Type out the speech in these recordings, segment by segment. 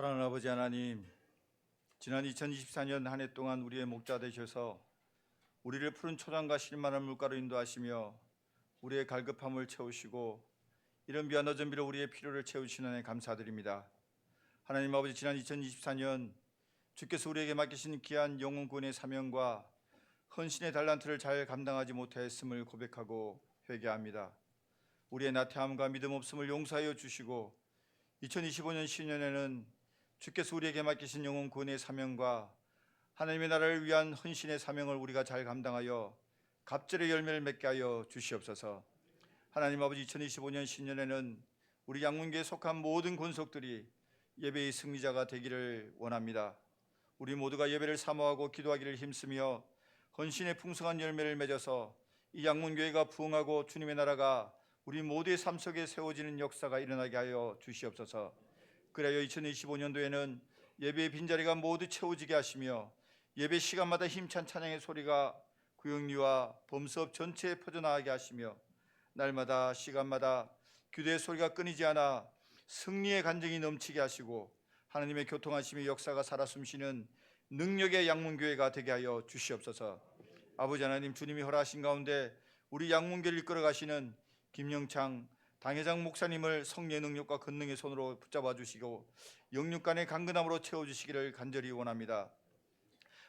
사랑하는 아버지 하나님, 지난 2024년 한 해 동안 우리의 목자 되셔서 우리를 푸른 초장과 실만한 물가로 인도하시며 우리의 갈급함을 채우시고 이런 미안 늦은 비로 우리의 필요를 채우시는 애 감사드립니다. 하나님 아버지, 지난 2024년 주께서 우리에게 맡기신 귀한 영혼 구원의 사명과 헌신의 달란트를 잘 감당하지 못하였음을 고백하고 회개합니다. 우리의 나태함과 믿음 없음을 용서하여 주시고 2025년 신년에는 주께서 우리에게 맡기신 영혼 구원의 사명과 하나님의 나라를 위한 헌신의 사명을 우리가 잘 감당하여 갑절의 열매를 맺게 하여 주시옵소서. 하나님 아버지, 2025년 신년에는 우리 양문교에 속한 모든 권속들이 예배의 승리자가 되기를 원합니다. 우리 모두가 예배를 사모하고 기도하기를 힘쓰며 헌신의 풍성한 열매를 맺어서 이 양문교회가 부흥하고 주님의 나라가 우리 모두의 삶 속에 세워지는 역사가 일어나게 하여 주시옵소서. 그래야 2025년도에는 예배의 빈자리가 모두 채워지게 하시며 예배 시간마다 힘찬 찬양의 소리가 구역리와 범수업 전체에 퍼져나가게 하시며 날마다 시간마다 규대의 소리가 끊이지 않아 승리의 간증이 넘치게 하시고 하나님의 교통하심의 역사가 살아 숨쉬는 능력의 양문교회가 되게 하여 주시옵소서. 아버지 하나님, 주님이 허락하신 가운데 우리 양문교회를 이끌어 가시는 김영창 당회장 목사님을 성령의 능력과 권능의 손으로 붙잡아 주시고 영육간의 강건함으로 채워주시기를 간절히 원합니다.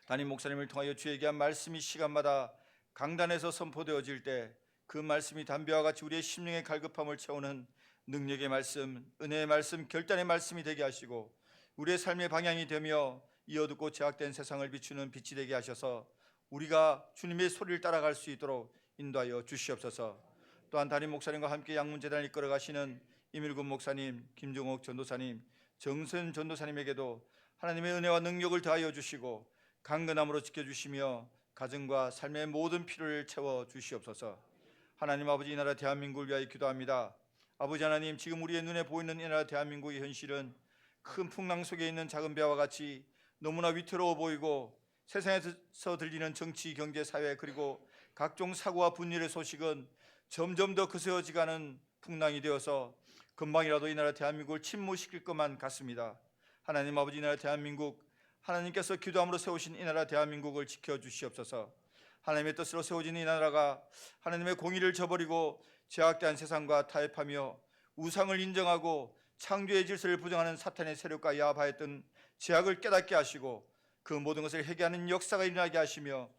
담임 목사님을 통하여 주에게 한 말씀이 시간마다 강단에서 선포되어질 때 그 말씀이 담배와 같이 우리의 심령의 갈급함을 채우는 능력의 말씀, 은혜의 말씀, 결단의 말씀이 되게 하시고 우리의 삶의 방향이 되며 이 어둡고 제약된 세상을 비추는 빛이 되게 하셔서 우리가 주님의 소리를 따라갈 수 있도록 인도하여 주시옵소서. 또한 담임 목사님과 함께 양문재단을 이끌어 가시는 이밀군 목사님, 김종옥 전도사님, 정선 전도사님에게도 하나님의 은혜와 능력을 더하여 주시고 강건함으로 지켜주시며 가정과 삶의 모든 필요를 채워 주시옵소서. 하나님 아버지, 이 나라 대한민국을 위하여 기도합니다. 아버지 하나님, 지금 우리의 눈에 보이는 이 나라 대한민국의 현실은 큰 풍랑 속에 있는 작은 배와 같이 너무나 위태로워 보이고 세상에서 들리는 정치, 경제, 사회 그리고 각종 사고와 분열의 소식은 점점 더 거세어지가는 풍랑이 되어서 금방이라도 이 나라 대한민국을 침몰시킬 것만 같습니다. 하나님 아버지, 이 나라 대한민국, 하나님께서 기도함으로 세우신 이 나라 대한민국을 지켜주시옵소서. 하나님의 뜻으로 세워진 이 나라가 하나님의 공의를 저버리고 제약된 세상과 타협하며 우상을 인정하고 창조의 질서를 부정하는 사탄의 세력과 야합하였던 제약을 깨닫게 하시고 그 모든 것을 회개하는 역사가 일어나게 하시며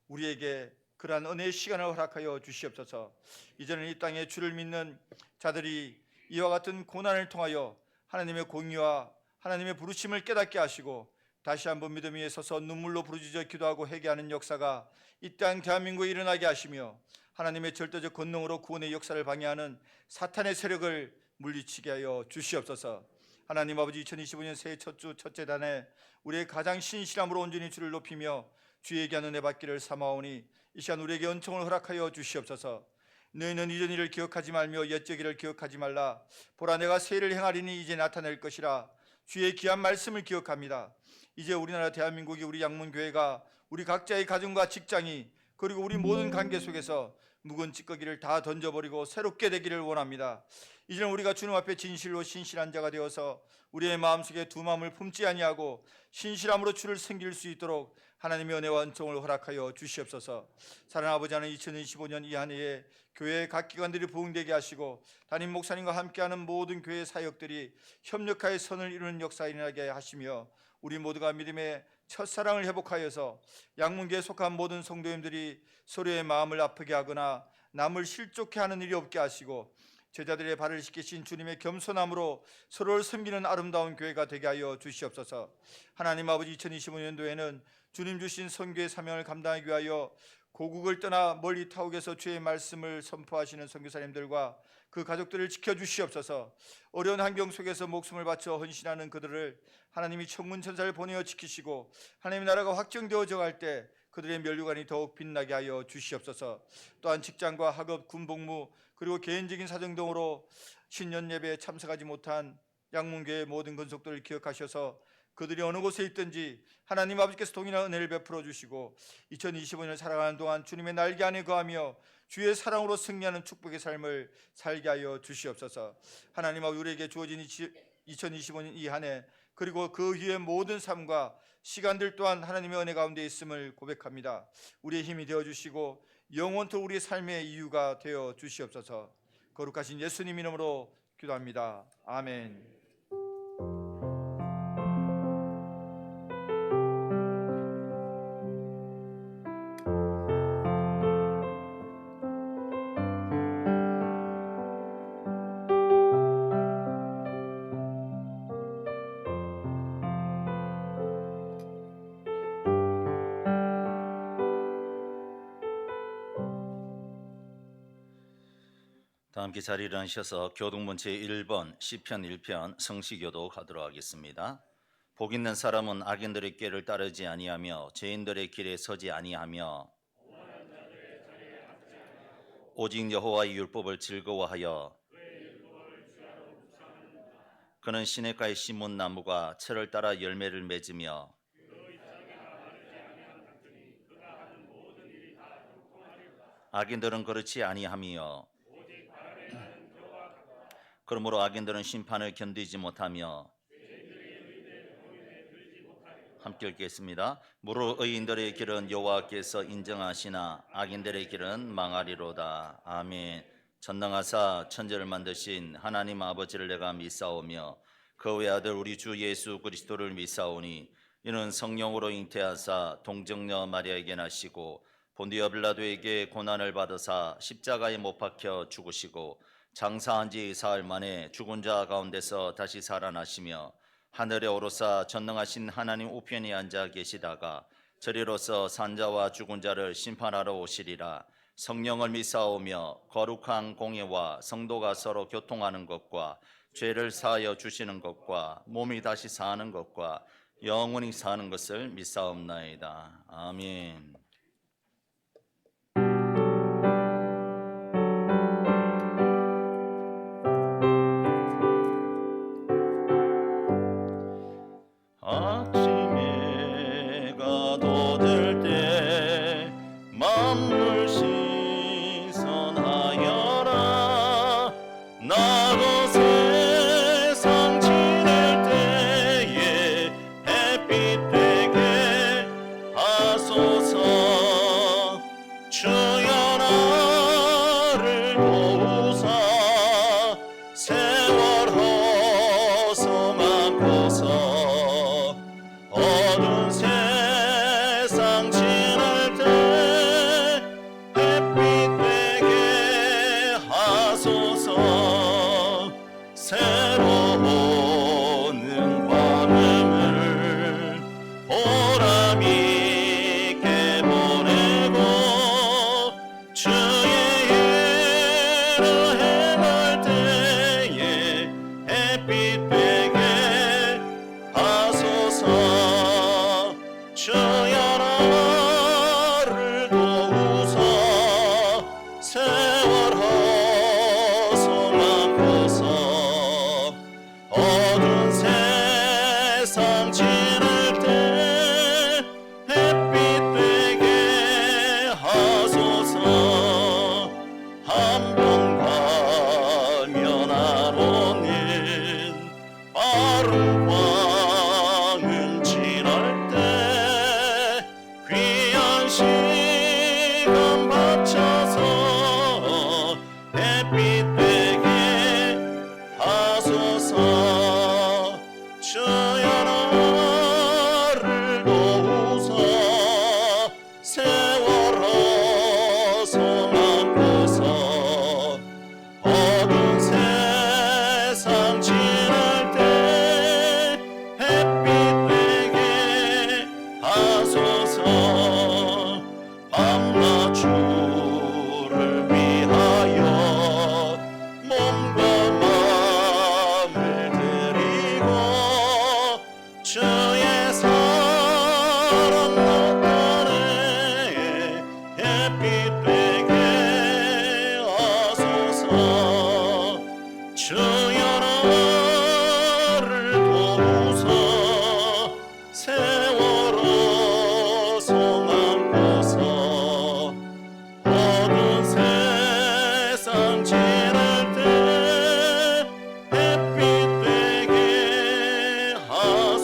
우리에게 그러한 은혜의 시간을 허락하여 주시옵소서. 이제는 이 땅에 주를 믿는 자들이 이와 같은 고난을 통하여 하나님의 공의와 하나님의 부르심을 깨닫게 하시고 다시 한번 믿음 위에 서서 눈물로 부르짖어 기도하고 회개하는 역사가 이 땅 대한민국에 일어나게 하시며 하나님의 절대적 권능으로 구원의 역사를 방해하는 사탄의 세력을 물리치게 하여 주시옵소서. 하나님 아버지, 2025년 새해 첫 주 첫째 단에 우리의 가장 신실함으로 온전히 주를 높이며 주에게 하는 은혜 받기를 사모하오니 이 시간 우리에게 은총을 허락하여 주시옵소서. 너희는 이전 일을 기억하지 말며 옛적 일을 기억하지 말라. 보라, 내가 새 일을 행하리니 이제 나타낼 것이라. 주의 귀한 말씀을 기억합니다. 이제 우리나라 대한민국이, 우리 양문교회가, 우리 각자의 가정과 직장이 그리고 우리 모든 관계 속에서 묵은 찌꺼기를 다 던져버리고 새롭게 되기를 원합니다. 이제는 우리가 주님 앞에 진실로 신실한 자가 되어서 우리의 마음속에 두 마음을 품지 아니하고 신실함으로 주를 섬길 수 있도록 하나님의 은혜와 은총을 허락하여 주시옵소서. 사랑하는 아버지 하나님, 2025년 이 한 해에 교회의 각 기관들이 부흥되게 하시고 담임 목사님과 함께하는 모든 교회 사역들이 협력하여 선을 이루는 역사 일어나게 하시며 우리 모두가 믿음의 첫사랑을 회복하여서 양문교에 속한 모든 성도님들이 서로의 마음을 아프게 하거나 남을 실족해 하는 일이 없게 하시고 제자들의 발을 씻기신 주님의 겸손함으로 서로를 섬기는 아름다운 교회가 되게 하여 주시옵소서. 하나님 아버지, 2025년도에는 주님 주신 선교의 사명을 감당하기 위하여 고국을 떠나 멀리 타국에서 주의 말씀을 선포하시는 선교사님들과 그 가족들을 지켜주시옵소서. 어려운 환경 속에서 목숨을 바쳐 헌신하는 그들을 하나님이 천군천사를 보내어 지키시고 하나님의 나라가 확정되어져 갈 때 그들의 면류관이 더욱 빛나게 하여 주시옵소서. 또한 직장과 학업, 군복무 그리고 개인적인 사정 등으로 신년 예배에 참석하지 못한 양문교의 모든 권속들을 기억하셔서 그들이 어느 곳에 있든지 하나님 아버지께서 동일한 은혜를 베풀어 주시고 2025년을 살아가는 동안 주님의 날개 안에 거하며 주의 사랑으로 승리하는 축복의 삶을 살게 하여 주시옵소서. 하나님 아버지, 우리에게 주어진 2025년 이 한 해 그리고 그 이후의 모든 삶과 시간들 또한 하나님의 은혜 가운데 있음을 고백합니다. 우리의 힘이 되어주시고 영원토 우리의 삶의 이유가 되어 주시옵소서. 거룩하신 예수님 이름으로 기도합니다. 아멘. 다 함께 자리를 일어나셔서 교동문 제1번 시편 1편 성시교도 가도록 하겠습니다. 복 있는 사람은 악인들의 꾀를 따르지 아니하며 죄인들의 길에 서지 아니하며 오직 여호와의 율법을 즐거워하여 그는 시냇가에 심은 나무가 철을 따라 열매를 맺으며 악인들은 그렇지 아니하며 그러므로 악인들은 심판을 견디지 못하며 함께 읽겠습니다. 무릇 의인들의 길은 여호와께서 인정하시나 악인들의 길은 망하리로다. 아멘. 전능하사 천지를 만드신 하나님 아버지를 내가 믿사오며 그 외아들 우리 주 예수 그리스도를 믿사오니 이는 성령으로 잉태하사 동정녀 마리아에게 나시고 본디오 빌라도에게 고난을 받으사 십자가에 못 박혀 죽으시고 장사한 지 사흘 만에 죽은 자 가운데서 다시 살아나시며 하늘에 오르사 전능하신 하나님 우편에 앉아 계시다가 저리로서 산자와 죽은 자를 심판하러 오시리라. 성령을 믿사오며 거룩한 공예와 성도가 서로 교통하는 것과 죄를 사하여 주시는 것과 몸이 다시 사는 것과 영원히 사는 것을 믿사옵나이다. 아멘. 아침에 가도될 때 만물 신선하여라. 나도 세상 지낼 때에 햇빛 되게 하소서. 주여 나를 도우사 세월 허송하고서 어두운 세상 지날 때 햇빛 되게 하소서. 새로운 밤을 보람 있게 보내고 주의 일을 행할 때에 햇빛 되게 하소서. 주여 나를 도우사 세월 허송하고서 어두운 세상 지날 때 햇빛 되게 하소서. 한번 가면 하로는 빠른 광음 지날 때 귀한 시간 바쳐서 햇빛 되게 하소서. 주여 나를 도우사 세월 허송하고서 어두운 세상 지날 때 햇빛 되게 하소서. 밤낮 주를 위하여 몸과 마음을 드리고 주의 사랑 나타내 햇빛 되게 하소서. 주여 나를 도우사 세월 허송하고서 어두운 세상 지날 때 햇빛 되게 하소서.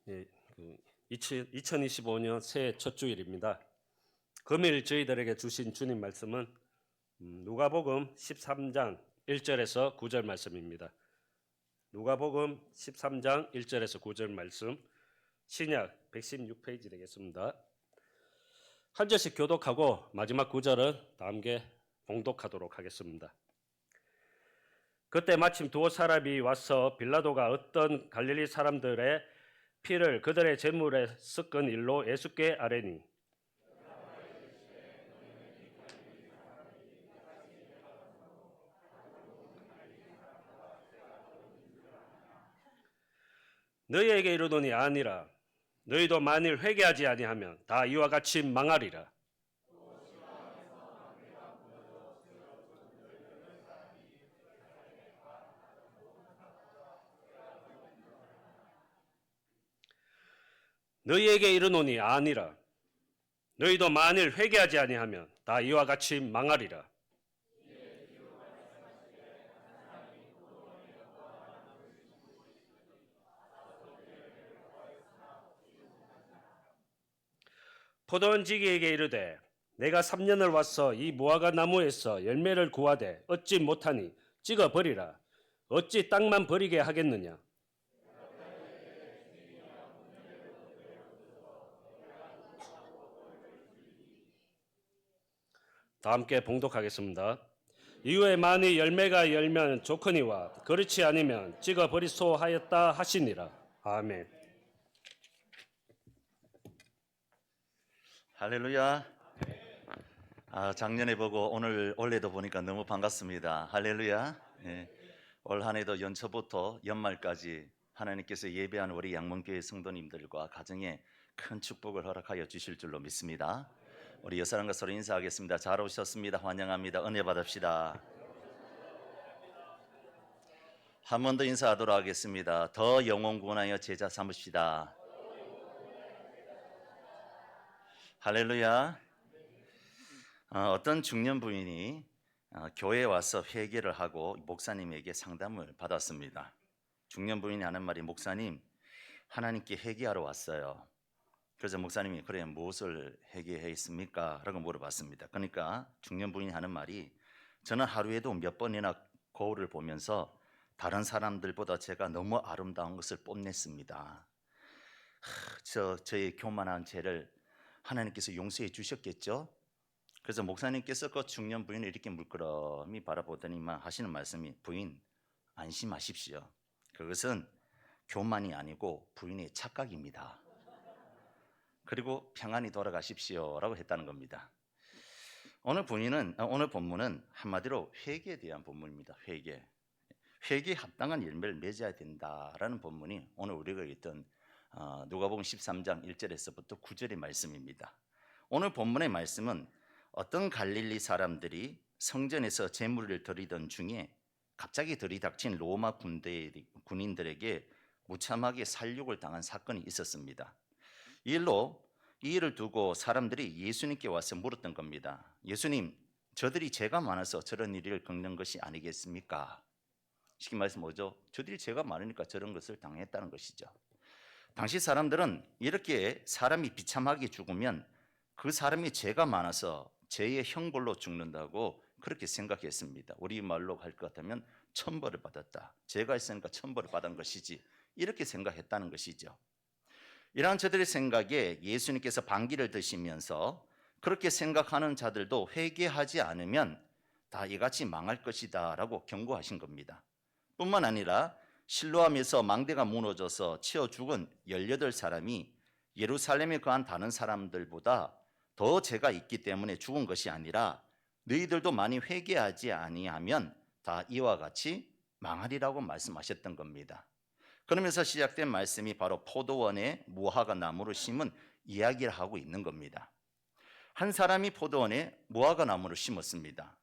예, 2025년 새해 첫 주일입니다. 금일 저희들에게 주신 주님 말씀은 누가복음 13장 1절에서 9절 말씀입니다. 누가복음 13장 1절에서 9절 말씀, 신약 116페이지 되겠습니다. 한 절씩 교독하고 마지막 9절은 다 함께 봉독하도록 하겠습니다. 그때 마침 두 사람이 와서 빌라도가 어떤 갈릴리 사람들의 피를 그들의 제물에 섞은 일로 예수께 아뢰니 너희에게 이르노니 아니라 너희도 만일 회개하지 아니하면 다 이와 같이 망하리라. 너희에게 이르노니 아니라 너희도 만일 회개하지 아니하면 다 이와 같이 망하리라. 포도원지기에게 이르되 내가 3년을 와서 이 무화과 나무에서 열매를 구하되 얻지 못하니 찍어 버리라. 어찌 땅만 버리게 하겠느냐. 다 함께 봉독하겠습니다. 이후에 만일 열매가 열면 좋거니와 그렇지 않으면 찍어 버리소 하였다 하시니라. 아멘. 할렐루야. 작년에 보고 올해도 보니까 너무 반갑습니다. 할렐루야. 예. 올 한 해도 연초부터 연말까지 하나님께서 예배한 우리 양문교회 성도님들과 가정에 큰 축복을 허락하여 주실 줄로 믿습니다. 우리 옆사람과 서로 인사하겠습니다. 잘 오셨습니다. 환영합니다. 은혜 받읍시다. 한 번 더 인사하도록 하겠습니다. 더 영혼 구원하여 제자 삼으시다. 할렐루야. 어떤 중년 부인이 교회에 와서 회개를 하고 목사님에게 상담을 받았습니다. 중년 부인이 하는 말이 목사님 하나님께 회개하러 왔어요. 그래서 목사님이 그래 무엇을 회개했습니까? 라고 물어봤습니다. 그러니까 중년 부인이 하는 말이 저는 하루에도 몇 번이나 거울을 보면서 다른 사람들보다 제가 너무 아름다운 것을 뽐냈습니다. 저의 교만한 죄를 하나님께서 용서해 주셨겠죠? 그래서 목사님께서 그 중년 부인을 이렇게 물끄러미 바라보더니만 하시는 말씀이 부인 안심하십시오. 그것은 교만이 아니고 부인의 착각입니다. 그리고 평안히 돌아가십시오 라고 했다는 겁니다. 오늘 본문은 한마디로 회개에 대한 본문입니다. 회개에 합당한 열매를 맺어야 된다라는 본문이 오늘 우리가 읽던 누가복음 13장 1절에서부터 9절의 말씀입니다. 오늘 본문의 말씀은 어떤 갈릴리 사람들이 성전에서 제물을 드리던 중에 갑자기 들이닥친 로마 군인들에게 무참하게 살육을 당한 사건이 있었습니다. 이 일을 두고 사람들이 예수님께 와서 물었던 겁니다. 예수님, 저들이 죄가 많아서 저런 일을 겪는 것이 아니겠습니까? 쉽게 말해서 뭐죠? 저들이 죄가 많으니까 저런 것을 당했다는 것이죠. 당시 사람들은 이렇게 사람이 비참하게 죽으면 그 사람이 죄가 많아서 죄의 형벌로 죽는다고 그렇게 생각했습니다. 우리말로 할 것 같으면 천벌을 받았다. 죄가 있으니까 천벌을 받은 것이지 이렇게 생각했다는 것이죠. 이러한 저들의 생각에 예수님께서 반기를 드시면서 그렇게 생각하는 자들도 회개하지 않으면 다 이같이 망할 것이다 라고 경고하신 겁니다. 뿐만 아니라 실로암에서 망대가 무너져서 치어 죽은 18사람이 예루살렘에 거한 다른 사람들보다 더 죄가 있기 때문에 죽은 것이 아니라 너희들도 많이 회개하지 아니하면 다 이와 같이 망하리라고 말씀하셨던 겁니다. 그러면서 시작된 말씀이 바로 포도원에 무화과 나무를 심은 이야기를 하고 있는 겁니다. 한 사람이 포도원에 무화과 나무를 심었습니다.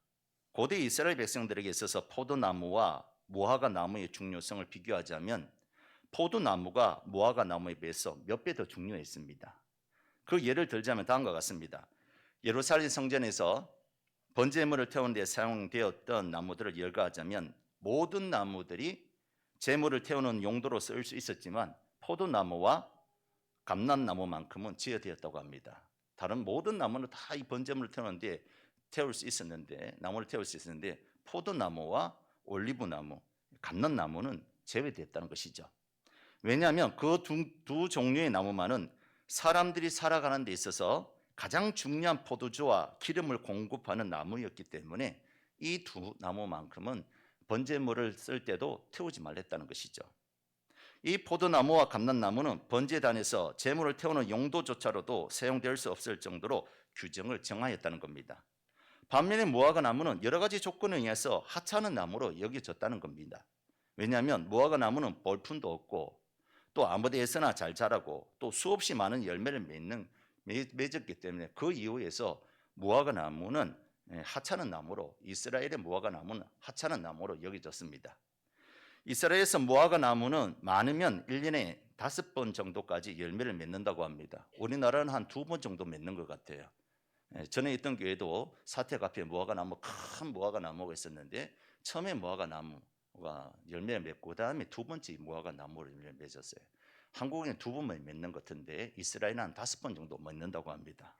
고대 이스라엘 백성들에게 있어서 포도나무와 무화과 나무의 중요성을 비교하자면 포도나무가 무화과 나무에 비해서 몇 배 더 중요했습니다. 그 예를 들자면 다음과 같습니다. 예루살렘 성전에서 번제물을 태우는 데 사용되었던 나무들을 열거하자면 모든 나무들이 제물을 태우는 용도로 쓸 수 있었지만 포도나무와 감람나무만큼은 지어되었다고 합니다. 다른 모든 나무는 다 이 번제물을 태울 수 있었는데, 나무를 태울 수 있었는데 포도나무와 올리브나무, 감람나무는 제외됐다는 것이죠. 왜냐하면 그 두 종류의 나무만은 사람들이 살아가는 데 있어서 가장 중요한 포도주와 기름을 공급하는 나무였기 때문에 이 두 나무만큼은 번제물을 쓸 때도 태우지 말랬다는 것이죠. 이 포도나무와 감람나무는 번제단에서 제물을 태우는 용도조차로도 사용될 수 없을 정도로 규정을 정하였다는 겁니다. 반면에 무화과 나무는 여러 가지 조건에 의해서 하찮은 나무로 여겨졌다는 겁니다. 왜냐하면 무화과 나무는 볼품도 없고 또 아무 데에서나 잘 자라고 또 수없이 많은 열매를 맺었기 때문에 그 이후에서 무화과 나무는 하찮은 나무로, 이스라엘의 무화과 나무는 하찮은 나무로 여겨졌습니다. 이스라엘에서 무화과 나무는 많으면 1년에 5번 정도까지 열매를 맺는다고 합니다. 우리나라는 한 2번 정도 맺는 것 같아요. 전에 있던 교회도 사택 앞에 무화과 나무, 큰 무화과 나무가 있었는데 처음에 무화과 나무가 열매를 맺고 그 다음에 두 번째 무화과 나무를 열매를 맺었어요. 한국에는 2번만 맺는 것 같은데 이스라엘은 한 5번 정도 맺는다고 합니다.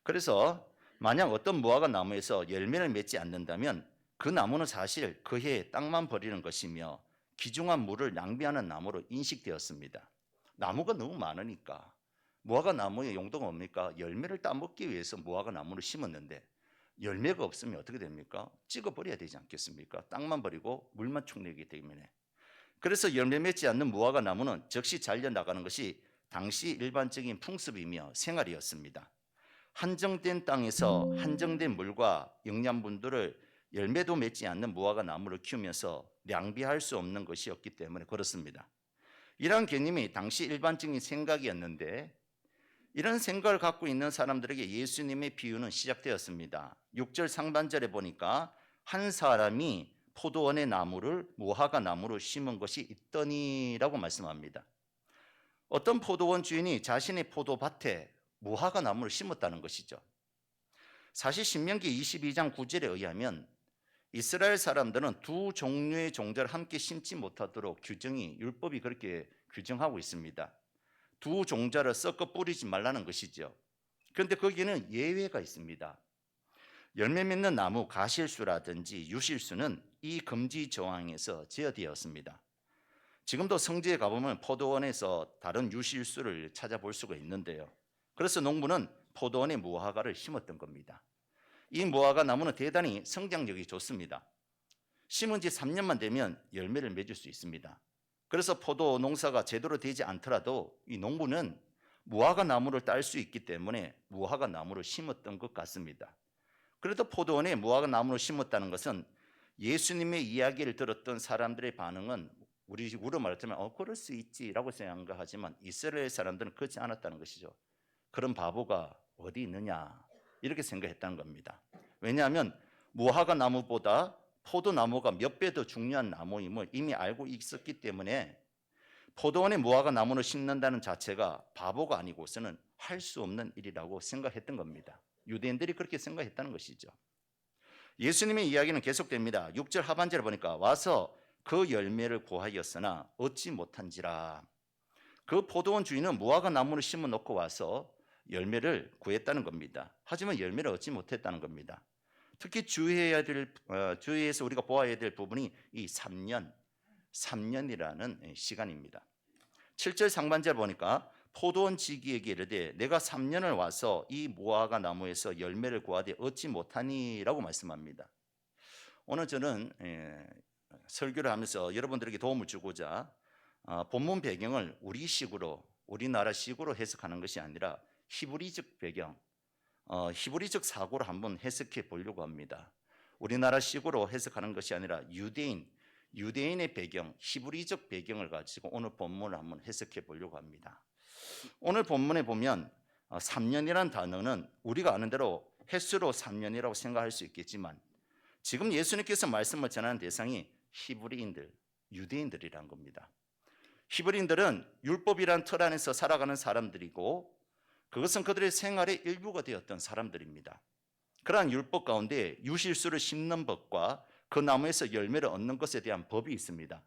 그래서 만약 어떤 무화과 나무에서 열매를 맺지 않는다면 그 나무는 사실 그 해에 땅만 버리는 것이며 귀중한 물을 낭비하는 나무로 인식되었습니다. 나무가 너무 많으니까 무화과 나무의 용도가 뭡니까? 열매를 따먹기 위해서 무화과 나무를 심었는데 열매가 없으면 어떻게 됩니까? 찍어버려야 되지 않겠습니까? 땅만 버리고 물만 축내기 때문에. 그래서 열매 맺지 않는 무화과 나무는 즉시 잘려나가는 것이 당시 일반적인 풍습이며 생활이었습니다. 한정된 땅에서 한정된 물과 영양분들을 열매도 맺지 않는 무화과 나무를 키우면서 낭비할 수 없는 것이었기 때문에 그렇습니다. 이러한 개념이 당시 일반적인 생각이었는데 이런 생각을 갖고 있는 사람들에게 예수님의 비유는 시작되었습니다. 6절 상반절에 보니까 한 사람이 포도원의 나무를 무화과 나무로 심은 것이 있더니라고 말씀합니다. 어떤 포도원 주인이 자신의 포도밭에 무화과 나무를 심었다는 것이죠. 사실 신명기 22장 9절에 의하면 이스라엘 사람들은 두 종류의 종자를 함께 심지 못하도록 율법이 그렇게 규정하고 있습니다. 두 종자를 섞어 뿌리지 말라는 것이죠. 그런데 거기에는 예외가 있습니다. 열매 맺는 나무 가실수라든지 유실수는 이 금지 조항에서 제어되었습니다. 지금도 성지에 가보면 포도원에서 다른 유실수를 찾아볼 수가 있는데요. 그래서 농부는 포도원에 무화과를 심었던 겁니다. 이 무화과 나무는 대단히 성장력이 좋습니다. 심은 지 3년만 되면 열매를 맺을 수 있습니다. 그래서 포도 농사가 제대로 되지 않더라도 이 농부는 무화과 나무를 딸 수 있기 때문에 무화과 나무를 심었던 것 같습니다. 그래도 포도원에 무화과 나무를 심었다는 것은 예수님의 이야기를 들었던 사람들의 반응은 우리로 말하자면 그럴 수 있지라고 생각하지만 이스라엘 사람들은 그렇지 않았다는 것이죠. 그런 바보가 어디 있느냐 이렇게 생각했다는 겁니다. 왜냐하면 무화과 나무보다 포도나무가 몇 배 더 중요한 나무임을 이미 알고 있었기 때문에 포도원에 무화과 나무를 심는다는 자체가 바보가 아니고서는 할 수 없는 일이라고 생각했던 겁니다. 유대인들이 그렇게 생각했다는 것이죠. 예수님의 이야기는 계속됩니다. 6절 하반절에 보니까 와서 그 열매를 구하였으나 얻지 못한지라. 그 포도원 주인은 무화과 나무를 심어 놓고 와서 열매를 구했다는 겁니다. 하지만 열매를 얻지 못했다는 겁니다. 특히 주의해서 우리가 보아야 될 부분이 이 3년이라는 시간입니다. 7절 상반절 보니까 포도원 지기에게 이르되 내가 3년을 와서 이 무화과 나무에서 열매를 구하되 얻지 못하니라고 말씀합니다. 오늘 저는 설교를 하면서 여러분들에게 도움을 주고자 본문 배경을 우리나라식으로 해석하는 것이 아니라 히브리적 배경, 히브리적 사고를 한번 해석해 보려고 합니다. 우리나라식으로 해석하는 것이 아니라 유대인의 배경, 히브리적 배경을 가지고 오늘 본문을 한번 해석해 보려고 합니다. 오늘 본문에 보면 3년이라는 단어는 우리가 아는 대로 횟수로 3년이라고 생각할 수 있겠지만 지금 예수님께서 말씀을 전하는 대상이 히브리인들, 유대인들이란 겁니다. 히브리인들은 율법이란 틀 안에서 살아가는 사람들이고 그것은 그들의 생활의 일부가 되었던 사람들입니다. 그러한 율법 가운데 유실수를 심는 법과 그 나무에서 열매를 얻는 것에 대한 법이 있습니다.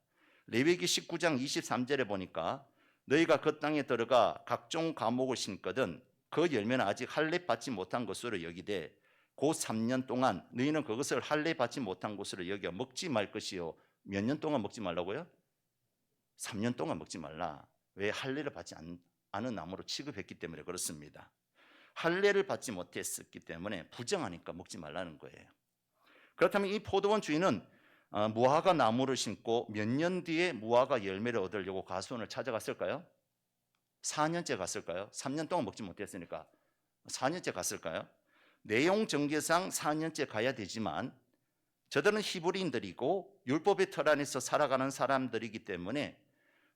레위기 19장 23절에 보니까 너희가 그 땅에 들어가 각종 과목을 심거든 그 열매는 아직 할례 받지 못한 것으로 여기되 곧 3년 동안 너희는 그것을 할례 받지 못한 것으로 여겨 먹지 말 것이요. 몇 년 동안 먹지 말라고요? 3년 동안 먹지 말라. 왜? 할례를 받지 않은 나무로 취급했기 때문에 그렇습니다. 할례를 받지 못했었기 때문에 부정하니까 먹지 말라는 거예요. 그렇다면 이 포도원 주인은 무화과 나무를 심고 몇 년 뒤에 무화과 열매를 얻으려고 가수원을 찾아갔을까요? 4년째 갔을까요? 3년 동안 먹지 못했으니까 4년째 갔을까요? 내용 전개상 4년째 가야 되지만 저들은 히브리인들이고 율법의 틀 안에서 살아가는 사람들이기 때문에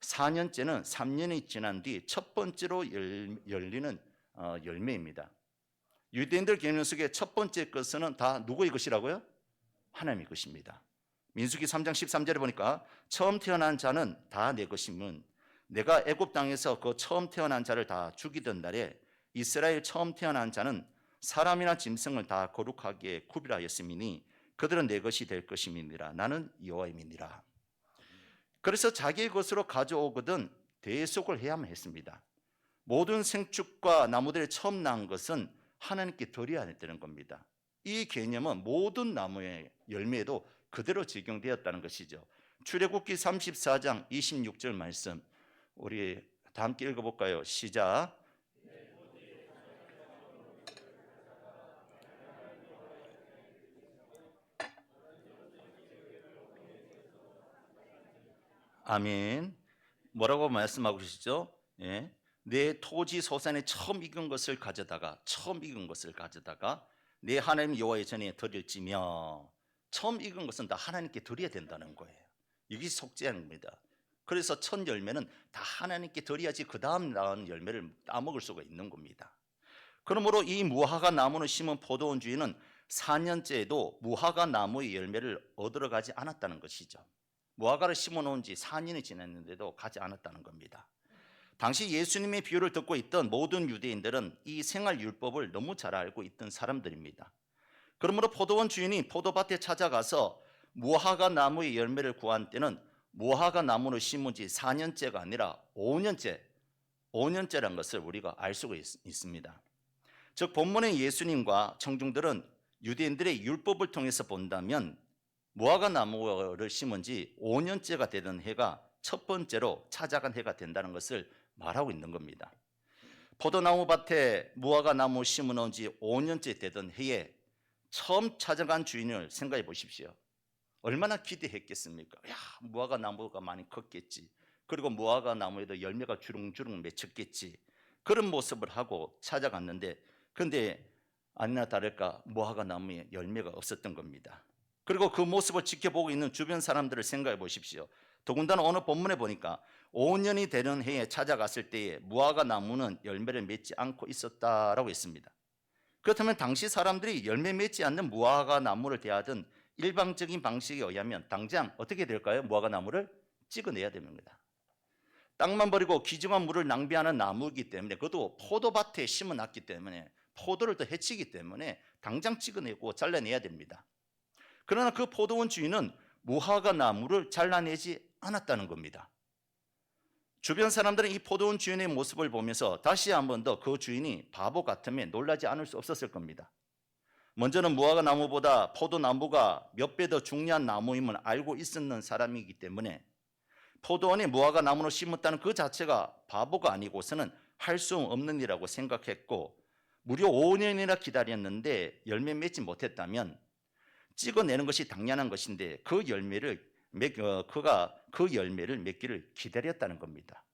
4년째는 3년이 지난 뒤 첫 번째로 열리는 열매입니다. 유대인들 개념 속에 첫 번째 것은 다 누구의 것이라고요? 하나님의 것입니다. 민수기 3장 13절에 보니까 처음 태어난 자는 다 내 것이면 내가 애굽 땅에서 그 처음 태어난 자를 다 죽이던 날에 이스라엘 처음 태어난 자는 사람이나 짐승을 다 거룩하게 구별하였음이니 그들은 내 것이 될 것임이니라. 나는 여호와임이니라. 그래서 자기의 것으로 가져오거든 대속을 해야만 했습니다. 모든 생축과 나무들이 처음 난 것은 하나님께 드려야 했다는 겁니다. 이 개념은 모든 나무의 열매에도 그대로 적용되었다는 것이죠. 출애굽기 34장 26절 말씀 우리 다 함께 읽어볼까요? 시작. 아멘. 뭐라고 말씀하고 계시죠? 예. 내 토지 소산에 처음 익은 것을 가져다가 내 하나님 여호와의 전에 드릴지며 처음 익은 것은 다 하나님께 드려야 된다는 거예요. 이게 속죄입니다. 그래서 첫 열매는 다 하나님께 드려야지 그 다음 나온 열매를 따먹을 수가 있는 겁니다. 그러므로 이 무화과 나무를 심은 포도원 주인은 4년째에도 무화과 나무의 열매를 얻으러 가지 않았다는 것이죠. 무화과를 심어놓은 지 4년이 지났는데도 가지 않았다는 겁니다. 당시 예수님의 비유를 듣고 있던 모든 유대인들은 이 생활율법을 너무 잘 알고 있던 사람들입니다. 그러므로 포도원 주인이 포도밭에 찾아가서 무화과 나무의 열매를 구한 때는 무화과 나무를 심은 지 4년째가 아니라 5년째라는 것을 우리가 알 수가 있습니다. 즉 본문의 예수님과 청중들은 유대인들의 율법을 통해서 본다면 무화과 나무를 심은 지 5년째가 되던 해가 첫 번째로 찾아간 해가 된다는 것을 말하고 있는 겁니다. 포도나무 밭에 무화과 나무 심어놓은 지 5년째 되던 해에 처음 찾아간 주인을 생각해 보십시오. 얼마나 기대했겠습니까? 야, 무화과 나무가 많이 컸겠지. 그리고 무화과 나무에도 열매가 주렁주렁 맺혔겠지. 그런 모습을 하고 찾아갔는데 근데 아니나 다를까 무화과 나무에 열매가 없었던 겁니다. 그리고 그 모습을 지켜보고 있는 주변 사람들을 생각해 보십시오. 더군다나 오늘 본문에 보니까 5년이 되는 해에 찾아갔을 때에 무화과 나무는 열매를 맺지 않고 있었다라고 했습니다. 그렇다면 당시 사람들이 열매 맺지 않는 무화과 나무를 대하던 일방적인 방식에 의하면 당장 어떻게 될까요? 무화과 나무를 찍어내야 됩니다. 땅만 버리고 귀중한 물을 낭비하는 나무이기 때문에 그것도 포도밭에 심어놨기 때문에 포도를 더 해치기 때문에 당장 찍어내고 잘라내야 됩니다. 그러나 그 포도원 주인은 무화과 나무를 잘라내지 않았다는 겁니다. 주변 사람들은 이 포도원 주인의 모습을 보면서 다시 한 번 더 그 주인이 바보 같으면 놀라지 않을 수 없었을 겁니다. 먼저는 무화과 나무보다 포도나무가 몇 배 더 중요한 나무임을 알고 있었는 사람이기 때문에 포도원에 무화과 나무를 심었다는 그 자체가 바보가 아니고서는 할 수 없는 일이라고 생각했고 무려 5년이나 기다렸는데 열매 맺지 못했다면 찍어내는 것이 당연한 것인데 그 열매를 맺기를 기다렸다는 겁니다.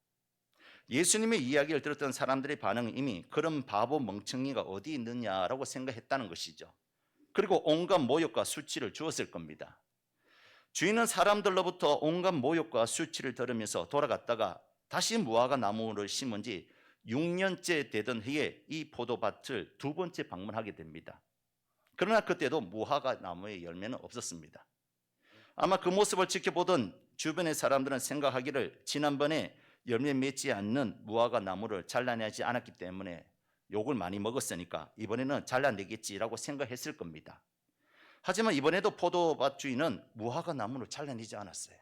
예수님의 이야기를 들었던 사람들의 반응은 이미 그런 바보 멍청이가 어디 있느냐라고 생각했다는 것이죠. 그리고 온갖 모욕과 수치를 주었을 겁니다. 주인은 사람들로부터 온갖 모욕과 수치를 들으면서 돌아갔다가 다시 무화과 나무를 심은 지 6년째 되던 해에 이 포도밭을 두 번째 방문하게 됩니다. 그러나 그때도 무화과 나무의 열매는 없었습니다. 아마 그 모습을 지켜보던 주변의 사람들은 생각하기를 지난번에 열매 맺지 않는 무화과 나무를 잘라내지 않았기 때문에 욕을 많이 먹었으니까 이번에는 잘라내겠지라고 생각했을 겁니다. 하지만 이번에도 포도밭 주인은 무화과 나무를 잘라내지 않았어요.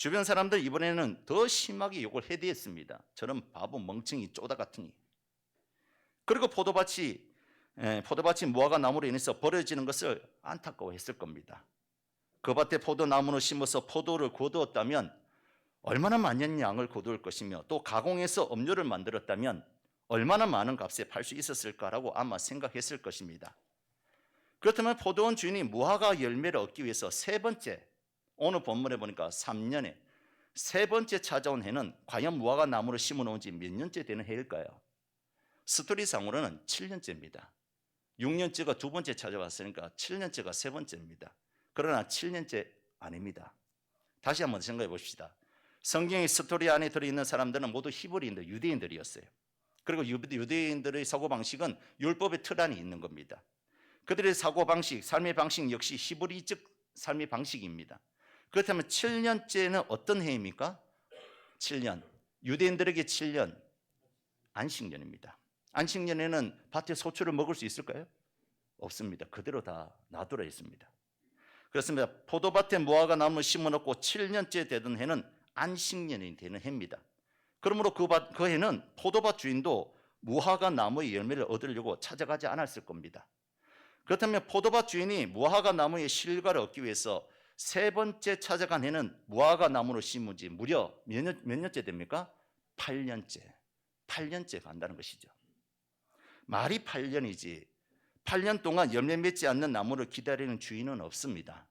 주변 사람들 이번에는 더 심하게 욕을 해대했습니다. 저런 바보 멍청이 쪼다 같으니. 그리고 포도밭이 무화과 나무로 인해서 버려지는 것을 안타까워했을 겁니다. 그 밭에 포도나무를 심어서 포도를 거두었다면 얼마나 많은 양을 거두을 것이며 또 가공해서 음료를 만들었다면 얼마나 많은 값에 팔 수 있었을까라고 아마 생각했을 것입니다. 그렇다면 포도원 주인이 무화과 열매를 얻기 위해서 세 번째, 오늘 본문에 보니까 3년에 세 번째 찾아온 해는 과연 무화과 나무를 심어 놓은 지 몇 년째 되는 해일까요? 스토리상으로는 7년째입니다. 6년째가 두 번째 찾아왔으니까 7년째가 세 번째입니다. 그러나 7년째 아닙니다. 다시 한번 생각해 봅시다. 성경의 스토리 안에 들어있는 사람들은 모두 히브리인들, 유대인들이었어요. 그리고 유대인들의 사고방식은 율법의 틀 안에 있는 겁니다. 그들의 사고방식, 삶의 방식 역시 히브리적 삶의 방식입니다. 그렇다면 7년째는 어떤 해입니까? 7년, 유대인들에게 7년, 안식년입니다. 안식년에는 밭에 소출을 먹을 수 있을까요? 없습니다. 그대로 다 놔두라 있습니다. 그렇습니다. 포도밭에 무화과 나무를 심어놓고 7년째 되던 해는 안식년이 되는 해입니다. 그러므로 그 해는 포도밭 주인도 무화과 나무의 열매를 얻으려고 찾아가지 않았을 겁니다. 그렇다면 포도밭 주인이 무화과 나무의 실과를 얻기 위해서 세 번째 찾아간 해는 무화과 나무를 심은 지 무려 몇 년째 됩니까? 8년째. 8년째 간다는 것이죠. 말이 8년이지 8년 동안 열매 맺지 않는 나무를 기다리는 주인은 없습니다.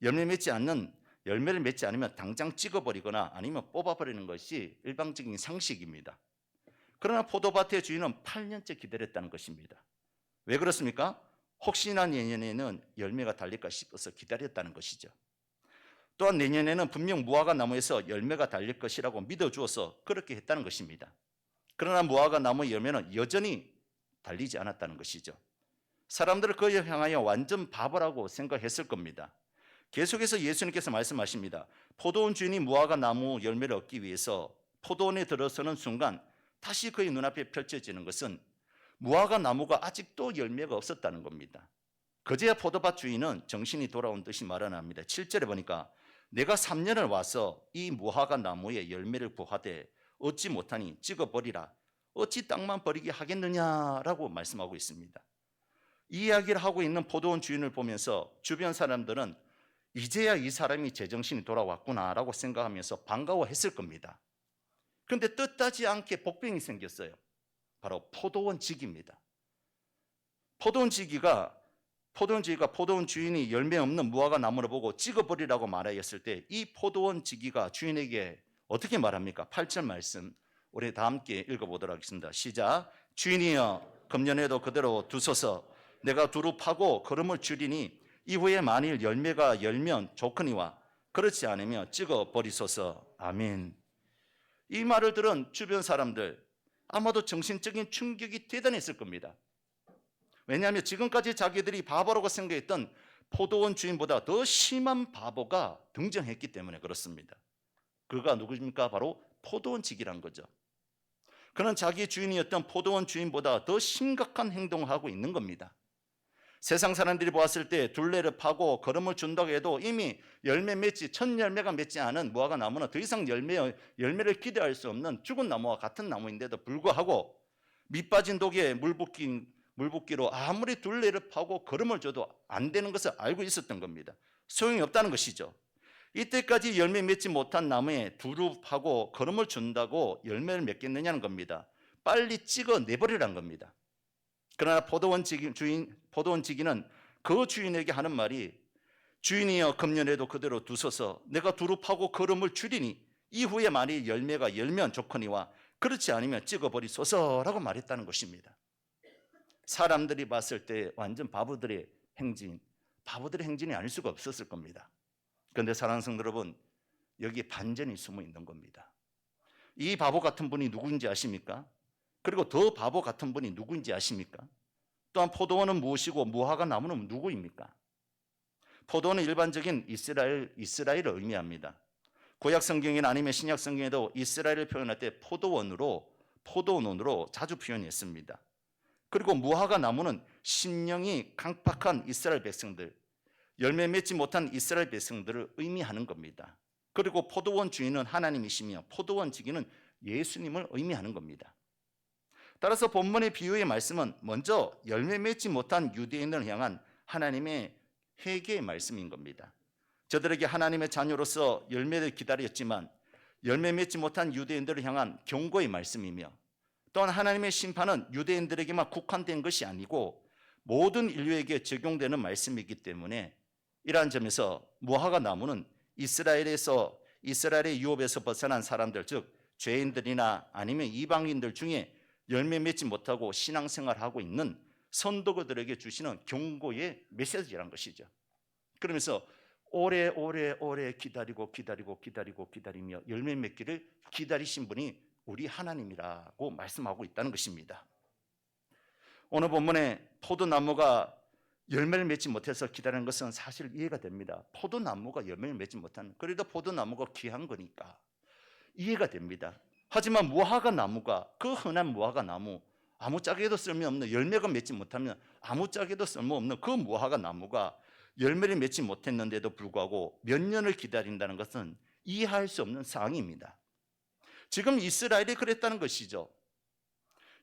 열매를 맺지 않으면 당장 찍어버리거나 아니면 뽑아버리는 것이 일반적인 상식입니다. 그러나 포도밭의 주인은 8년째 기다렸다는 것입니다. 왜 그렇습니까? 혹시나 내년에는 열매가 달릴까 싶어서 기다렸다는 것이죠. 또한 내년에는 분명 무화과 나무에서 열매가 달릴 것이라고 믿어주어서 그렇게 했다는 것입니다. 그러나 무화과 나무의 열매는 여전히 달리지 않았다는 것이죠. 사람들은 그에 향하여 완전 바보라고 생각했을 겁니다. 계속해서 예수님께서 말씀하십니다. 포도원 주인이 무화과 나무 열매를 얻기 위해서 포도원에 들어서는 순간 다시 그의 눈앞에 펼쳐지는 것은 무화과 나무가 아직도 열매가 없었다는 겁니다. 그제야 포도밭 주인은 정신이 돌아온 듯이 말하납니다. 7절에 보니까 내가 3년을 와서 이 무화과 나무의 열매를 구하되 얻지 못하니 찍어버리라. 어찌 땅만 버리게 하겠느냐라고 말씀하고 있습니다. 이 이야기를 하고 있는 포도원 주인을 보면서 주변 사람들은 이제야 이 사람이 제정신이 돌아왔구나라고 생각하면서 반가워했을 겁니다. 그런데 뜻하지 않게 복병이 생겼어요. 바로 포도원지기입니다. 포도원지기가 포도원 주인이 열매 없는 무화과 나무를 보고 찍어버리라고 말하였을 때 이 포도원지기가 주인에게 어떻게 말합니까? 8절 말씀 우리 다 함께 읽어보도록 하겠습니다. 시작. 주인이여 금년에도 그대로 두소서. 내가 두루 파고 거름을 줄이니 이후에 만일 열매가 열면 좋거니와 그렇지 않으면 찍어버리소서. 아멘. 이 말을 들은 주변 사람들 아마도 정신적인 충격이 대단했을 겁니다. 왜냐하면 지금까지 자기들이 바보라고 생각했던 포도원 주인보다 더 심한 바보가 등장했기 때문에 그렇습니다. 그가 누구입니까? 바로 포도원지기란 거죠. 그는 자기 주인이었던 포도원 주인보다 더 심각한 행동을 하고 있는 겁니다. 세상 사람들이 보았을 때 둘레를 파고 거름을 준다고 해도 이미 첫 열매가 맺지 않은 무화과 나무는 더 이상 열매를 기대할 수 없는 죽은 나무와 같은 나무인데도 불구하고 밑 빠진 독에 물붓기로 아무리 둘레를 파고 거름을 줘도 안 되는 것을 알고 있었던 겁니다. 소용이 없다는 것이죠. 이때까지 열매 맺지 못한 나무에 두루 파고 거름을 준다고 열매를 맺겠느냐는 겁니다. 빨리 찍어 내버리라는 겁니다. 그러나 포도원지기는 그 주인에게 하는 말이 주인이여 금년에도 그대로 두소서. 내가 두루 파고 거름을 줄이니 이후에 만일 열매가 열면 좋거니와 그렇지 않으면 찍어버리소서라고 말했다는 것입니다. 사람들이 봤을 때 완전 바보들의 행진이 아닐 수가 없었을 겁니다. 그런데 사랑하는 성도 여러분, 여기 반전이 숨어 있는 겁니다. 이 바보 같은 분이 누구인지 아십니까? 그리고 더 바보 같은 분이 누구인지 아십니까? 또한 포도원은 무엇이고 무화과 나무는 누구입니까? 포도원은 일반적인 이스라엘을 의미합니다. 구약 성경이나 아니면 신약 성경에도 이스라엘을 표현할 때 포도원으로 자주 표현했습니다. 그리고 무화과 나무는 심령이 강팍한 이스라엘 백성들, 열매 맺지 못한 이스라엘 백성들을 의미하는 겁니다. 그리고 포도원 주인은 하나님이시며 포도원 지기는 예수님을 의미하는 겁니다. 따라서 본문의 비유의 말씀은 먼저 열매 맺지 못한 유대인을 향한 하나님의 회개의 말씀인 겁니다. 저들에게 하나님의 자녀로서 열매를 기다렸지만 열매 맺지 못한 유대인들을 향한 경고의 말씀이며, 또한 하나님의 심판은 유대인들에게만 국한된 것이 아니고 모든 인류에게 적용되는 말씀이기 때문에 이러한 점에서 무화과 나무는 이스라엘의 유업에서 벗어난 사람들, 즉 죄인들이나 아니면 이방인들 중에 열매 맺지 못하고 신앙생활하고 있는 선도들에게 주시는 경고의 메시지라는 것이죠. 그러면서 오래 기다리며 열매 맺기를 기다리신 분이 우리 하나님이라고 말씀하고 있다는 것입니다. 오늘 본문에 포도나무가 열매를 맺지 못해서 기다리는 것은 사실 이해가 됩니다. 포도나무가 열매를 맺지 못하는, 그래도 포도나무가 귀한 거니까 이해가 됩니다. 하지만 무화과 나무가, 그 흔한 무화과 나무, 아무짝에도 쓸모없는, 열매가 맺지 못하면 아무짝에도 쓸모없는 그 무화과 나무가 열매를 맺지 못했는데도 불구하고 몇 년을 기다린다는 것은 이해할 수 없는 상황입니다. 지금 이스라엘이 그랬다는 것이죠.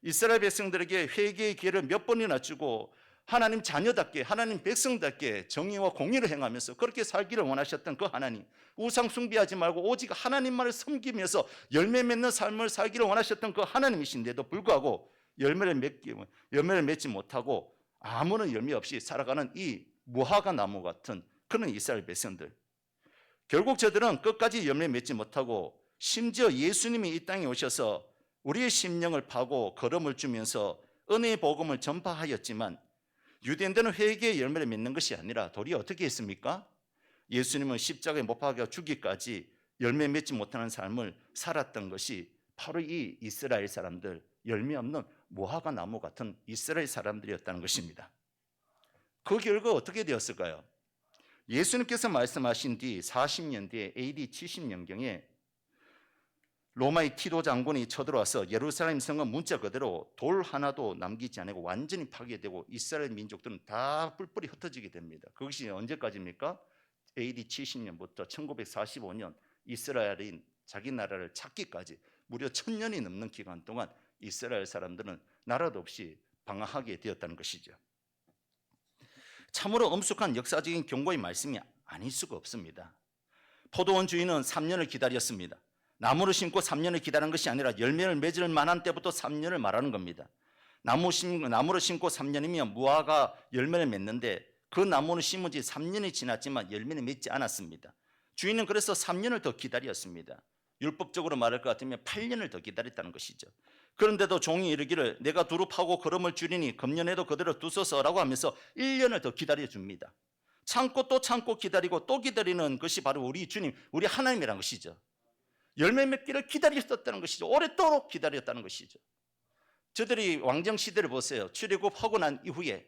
이스라엘 백성들에게 회개의 기회를 몇 번이나 주고 하나님 자녀답게, 하나님 백성답게 정의와 공의를 행하면서 그렇게 살기를 원하셨던 그 하나님, 우상 숭배하지 말고 오직 하나님만을 섬기면서 열매 맺는 삶을 살기를 원하셨던 그 하나님이신데도 불구하고 열매를 맺지 못하고 아무런 열매 없이 살아가는 이 무화과 나무 같은 그런 이스라엘 백성들, 결국 저들은 끝까지 열매 맺지 못하고 심지어 예수님이 이 땅에 오셔서 우리의 심령을 파고 걸음을 주면서 은혜의 복음을 전파하였지만 유대인들은 회개의 열매를 맺는 것이 아니라 도리어 어떻게 했습니까? 예수님은 십자가에 못 박아 죽기까지 열매 맺지 못하는 삶을 살았던 것이 바로 이 이스라엘 사람들, 열매 없는 무화과 나무 같은 이스라엘 사람들이었다는 것입니다. 그 결과 어떻게 되었을까요? 예수님께서 말씀하신 뒤 40년 뒤에 AD 70년경에 로마의 티도 장군이 쳐들어와서 예루살렘 성은 문자 그대로 돌 하나도 남기지 않고 완전히 파괴되고 이스라엘 민족들은 다 뿔뿔이 흩어지게 됩니다. 그것이 언제까지입니까? AD 70년부터 1945년 이스라엘이 자기 나라를 찾기까지 무려 1000년이 넘는 기간 동안 이스라엘 사람들은 나라도 없이 방황하게 되었다는 것이죠. 참으로 엄숙한 역사적인 경고의 말씀이 아닐 수가 없습니다. 포도원 주인은 3년을 기다렸습니다. 나무를 심고 3년을 기다린 것이 아니라 열매를 맺을 만한 때부터 3년을 말하는 겁니다. 나무를 심고 3년이면 무화과 열매를 맺는데 그 나무는 심은 지 3년이 지났지만 열매는 맺지 않았습니다. 주인은 그래서 3년을 더 기다렸습니다. 율법적으로 말할 것 같으면 8년을 더 기다렸다는 것이죠. 그런데도 종이 이르기를 내가 두루 파고 걸음을 줄이니 금년에도 그대로 두소서라고 하면서 1년을 더 기다려줍니다. 참고 또 참고 기다리고 또 기다리는 것이 바로 우리 주님, 우리 하나님이라는 것이죠. 열매 맺기를 기다렸었다는 것이죠. 오랫도록 기다렸다는 것이죠. 저들이 왕정 시대를 보세요. 출애굽하고 난 이후에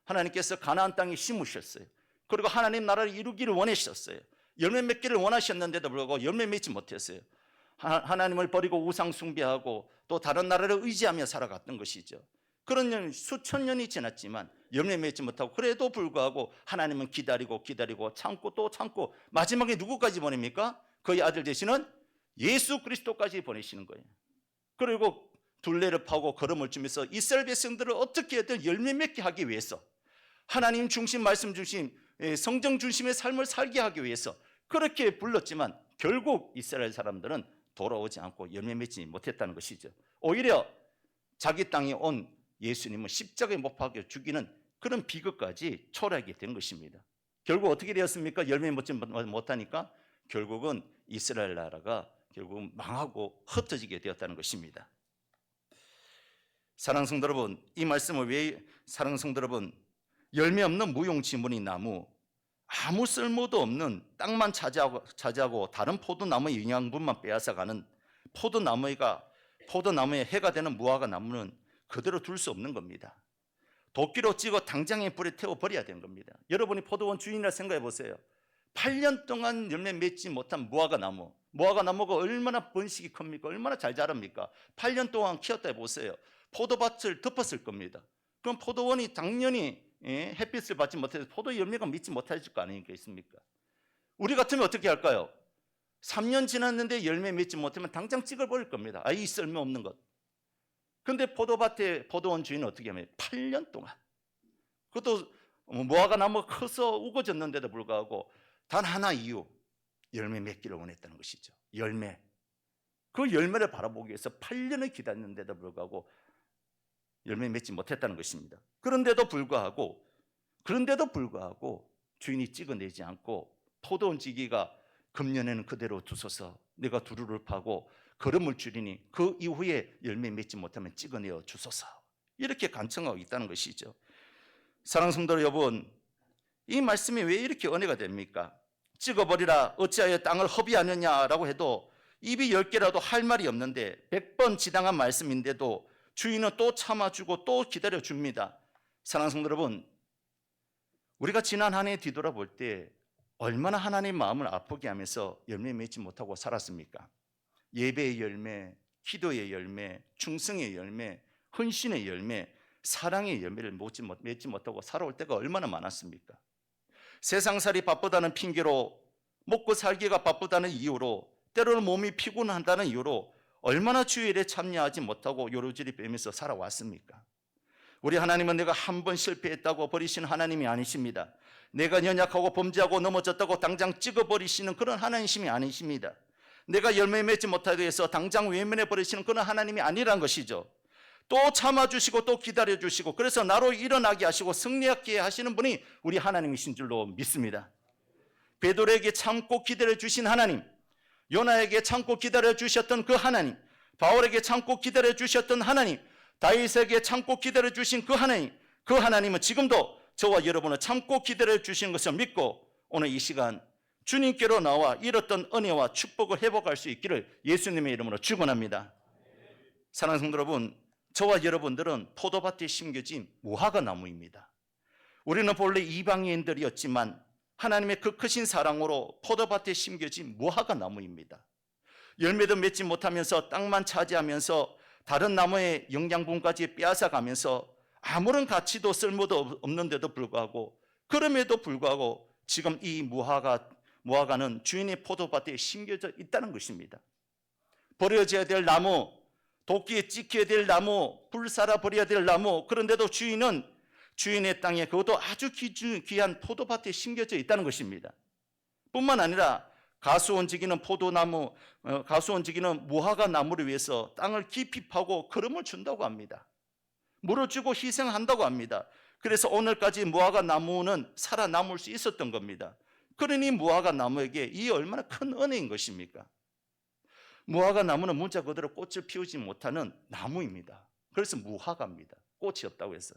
하나님께서 가나안 땅에 심으셨어요. 그리고 하나님 나라를 이루기를 원하셨어요. 열매 맺기를 원하셨는데도 불구하고 열매 맺지 못했어요. 하나님을 버리고 우상 숭배하고 또 다른 나라를 의지하며 살아갔던 것이죠. 그런 수천 년이 지났지만 열매 맺지 못하고 그래도 불구하고 하나님은 기다리고 참고 또 참고 마지막에 누구까지 보냅니까? 그의 아들 되시는 예수 그리스도까지 보내시는 거예요. 그리고 둘레를 파고 걸음을 주면서 이스라엘 백성들을 어떻게든 열매 맺게 하기 위해서 하나님 중심, 말씀 중심, 성경 중심의 삶을 살게 하기 위해서 그렇게 불렀지만 결국 이스라엘 사람들은 돌아오지 않고 열매 맺지 못했다는 것이죠. 오히려 자기 땅에 온 예수님은 십자가에 못 박혀 죽이는 그런 비극까지 초래하게 된 것입니다. 결국 어떻게 되었습니까? 열매 맺지 못하니까 결국은 이스라엘 나라가 결국 망하고 흩어지게 되었다는 것입니다. 사랑하는 성도 여러분, 이 말씀을 왜 사랑하는 성도 여러분, 열매 없는 무용지물인 나무, 아무 쓸모도 없는 땅만 차지하고 다른 포도나무의 영양분만 빼앗아가는 포도나무에 해가 되는 무화과 나무는 그대로 둘 수 없는 겁니다. 도끼로 찍어 당장에 불에 태워버려야 되는 겁니다. 여러분이 포도원 주인이라 생각해 보세요. 8년 동안 열매 맺지 못한 무화과 나무가 얼마나 번식이 큽니까? 얼마나 잘 자랍니까? 8년 동안 키웠다 해보세요. 포도밭을 덮었을 겁니다. 그럼 포도원이 당연히 햇빛을 받지 못해서 포도 열매가 맺지 못하실 거 아니겠습니까? 우리 같으면 어떻게 할까요? 3년 지났는데 열매 맺지 못하면 당장 찍어버릴 겁니다. 이 쓸모없는 것. 근데 포도밭에 포도원 주인은 어떻게 하면 8년 동안, 그것도 무화과 나무가 커서 우거졌는데도 불구하고 단 하나 이유, 열매 맺기를 원했다는 것이죠. 열매. 그 열매를 바라보기 위해서 8년을 기다렸는데도 불구하고 열매 맺지 못했다는 것입니다. 그런데도 불구하고 주인이 찍어내지 않고 포도원 지기가 금년에는 그대로 두소서, 내가 두루를 파고 걸음을 줄이니 그 이후에 열매 맺지 못하면 찍어내어 주소서, 이렇게 간청하고 있다는 것이죠. 사랑하는 성도 여러분, 이 말씀이 왜 이렇게 은혜가 됩니까? 찍어버리라 어찌하여 땅을 허비하느냐라고 해도 입이 10개라도 할 말이 없는데 100번 지당한 말씀인데도 주인은 또 참아주고 또 기다려줍니다. 사랑하는 성도 여러분, 우리가 지난 한 해 뒤돌아볼 때 얼마나 하나님의 마음을 아프게 하면서 열매 맺지 못하고 살았습니까? 예배의 열매, 기도의 열매, 충성의 열매, 헌신의 열매, 사랑의 열매를 맺지 못하고 살아올 때가 얼마나 많았습니까? 세상살이 바쁘다는 핑계로, 먹고 살기가 바쁘다는 이유로, 때로는 몸이 피곤한다는 이유로 얼마나 주일에 참여하지 못하고 요로지리 빼면서 살아왔습니까? 우리 하나님은 내가 한 번 실패했다고 버리시는 하나님이 아니십니다. 내가 연약하고 범죄하고 넘어졌다고 당장 찍어버리시는 그런 하나님이 아니십니다. 내가 열매 맺지 못하게 해서 당장 외면해 버리시는 그런 하나님이 아니란 것이죠. 또 참아주시고 또 기다려주시고, 그래서 나로 일어나게 하시고 승리하게 하시는 분이 우리 하나님이신 줄로 믿습니다. 베드로에게 참고 기다려주신 하나님, 요나에게 참고 기다려주셨던 그 하나님, 바울에게 참고 기다려주셨던 하나님, 다윗에게 참고 기다려주신 그 하나님은 지금도 저와 여러분을 참고 기다려주신 것을 믿고 오늘 이 시간 주님께로 나와 잃었던 은혜와 축복을 회복할 수 있기를 예수님의 이름으로 축원합니다. 사랑하는 성도 여러분, 저와 여러분들은 포도밭에 심겨진 무화과 나무입니다. 우리는 본래 이방인들이었지만 하나님의 그 크신 사랑으로 포도밭에 심겨진 무화과 나무입니다. 열매도 맺지 못하면서 땅만 차지하면서 다른 나무의 영양분까지 빼앗아가면서 아무런 가치도 쓸모도 없는데도 불구하고, 그럼에도 불구하고 지금 이 무화과는 주인의 포도밭에 심겨져 있다는 것입니다. 버려져야 될 나무, 도끼에 찍혀야 될 나무, 불살아 버려야 될 나무, 그런데도 주인은 주인의 땅에, 그것도 아주 귀한 포도밭에 심겨져 있다는 것입니다. 뿐만 아니라 가수원지기는 무화과 나무를 위해서 땅을 깊이 파고 걸음을 준다고 합니다. 물을 주고 희생한다고 합니다. 그래서 오늘까지 무화과 나무는 살아남을 수 있었던 겁니다. 그러니 무화과 나무에게 이 얼마나 큰 은혜인 것입니까? 무화과 나무는 문자 그대로 꽃을 피우지 못하는 나무입니다. 그래서 무화과입니다. 꽃이 없다고 해서.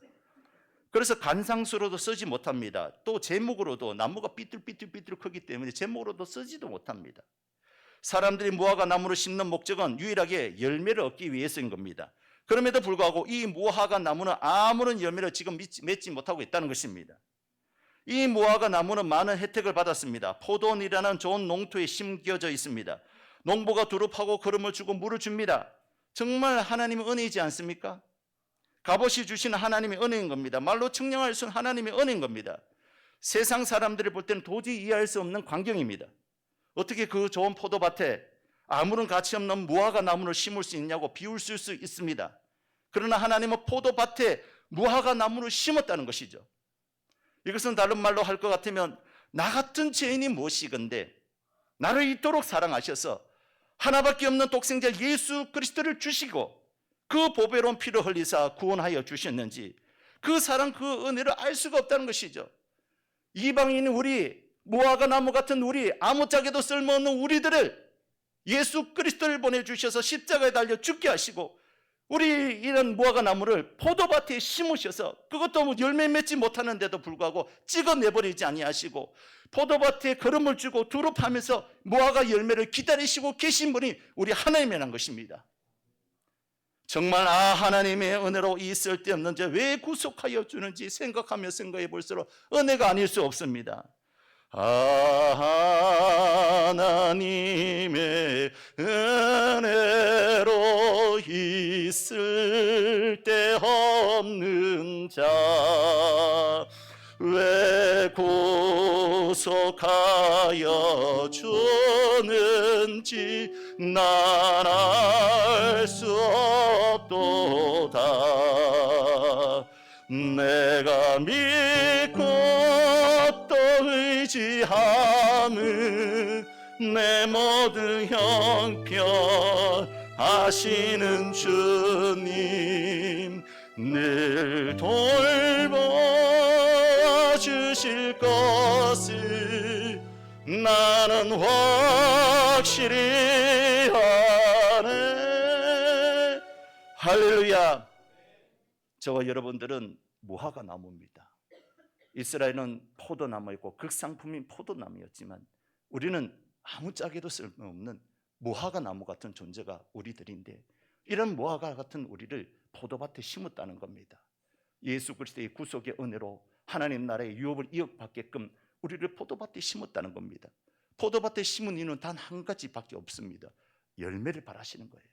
그래서 관상수로도 쓰지 못합니다. 또 제목으로도, 나무가 삐뚤삐뚤 크기 때문에 제목으로도 쓰지도 못합니다. 사람들이 무화과 나무를 심는 목적은 유일하게 열매를 얻기 위해서인 겁니다. 그럼에도 불구하고 이 무화과 나무는 아무런 열매를 지금 맺지 못하고 있다는 것입니다. 이 무화과 나무는 많은 혜택을 받았습니다. 포도원이라는 좋은 농토에 심겨져 있습니다. 농부가 두루 파고 걸음을 주고 물을 줍니다. 정말 하나님의 은혜이지 않습니까? 값없이 주시는 하나님의 은혜인 겁니다. 말로 측량할 수 없는 하나님의 은혜인 겁니다. 세상 사람들이 볼 때는 도저히 이해할 수 없는 광경입니다. 어떻게 그 좋은 포도밭에 아무런 가치 없는 무화과 나무를 심을 수 있냐고 비울 수 있습니다. 그러나 하나님은 포도밭에 무화과 나무를 심었다는 것이죠. 이것은 다른 말로 할 것 같으면 나 같은 죄인이 무엇이건대 나를 이토록 사랑하셔서 하나밖에 없는 독생자 예수 그리스도를 주시고 그 보배로운 피를 흘리사 구원하여 주셨는지, 그 사랑, 그 은혜를 알 수가 없다는 것이죠. 이방인 우리, 무화과 나무 같은 우리, 아무짝에도 쓸모없는 우리들을 예수 그리스도를 보내주셔서 십자가에 달려 죽게 하시고, 우리 이런 무화과 나무를 포도밭에 심으셔서 그것도 열매 맺지 못하는데도 불구하고 찍어내버리지 아니하시고 포도밭에 걸음을 주고 두루 파면서 무화과 열매를 기다리시고 계신 분이 우리 하나님이라는 것입니다. 정말 하나님의 은혜로 이 쓸데없는 죄 왜 구속하여 주는지 생각하며 생각해 볼수록 은혜가 아닐 수 없습니다. 하나님의 은혜로 있을 데 없는 자 왜 구속하여 주느냐 어떠는지 난 알 수 없도다. 내가 믿고 또 의지함은 내 모든 형편 아시는 주님 늘 돌봐주실 것을 나는 확실히 아네. 할렐루야. 저와 여러분들은 무화과 나무입니다. 이스라엘은 포도나무였고 극상품인 포도나무였지만 우리는 아무짝에도 쓸모없는 무화과 나무 같은 존재가 우리들인데, 이런 무화과 같은 우리를 포도밭에 심었다는 겁니다. 예수 그리스도의 구속의 은혜로 하나님 나라의 유업을 이어받게끔 우리를 포도밭에 심었다는 겁니다. 포도밭에 심은 이유는 단 한 가지밖에 없습니다. 열매를 바라시는 거예요.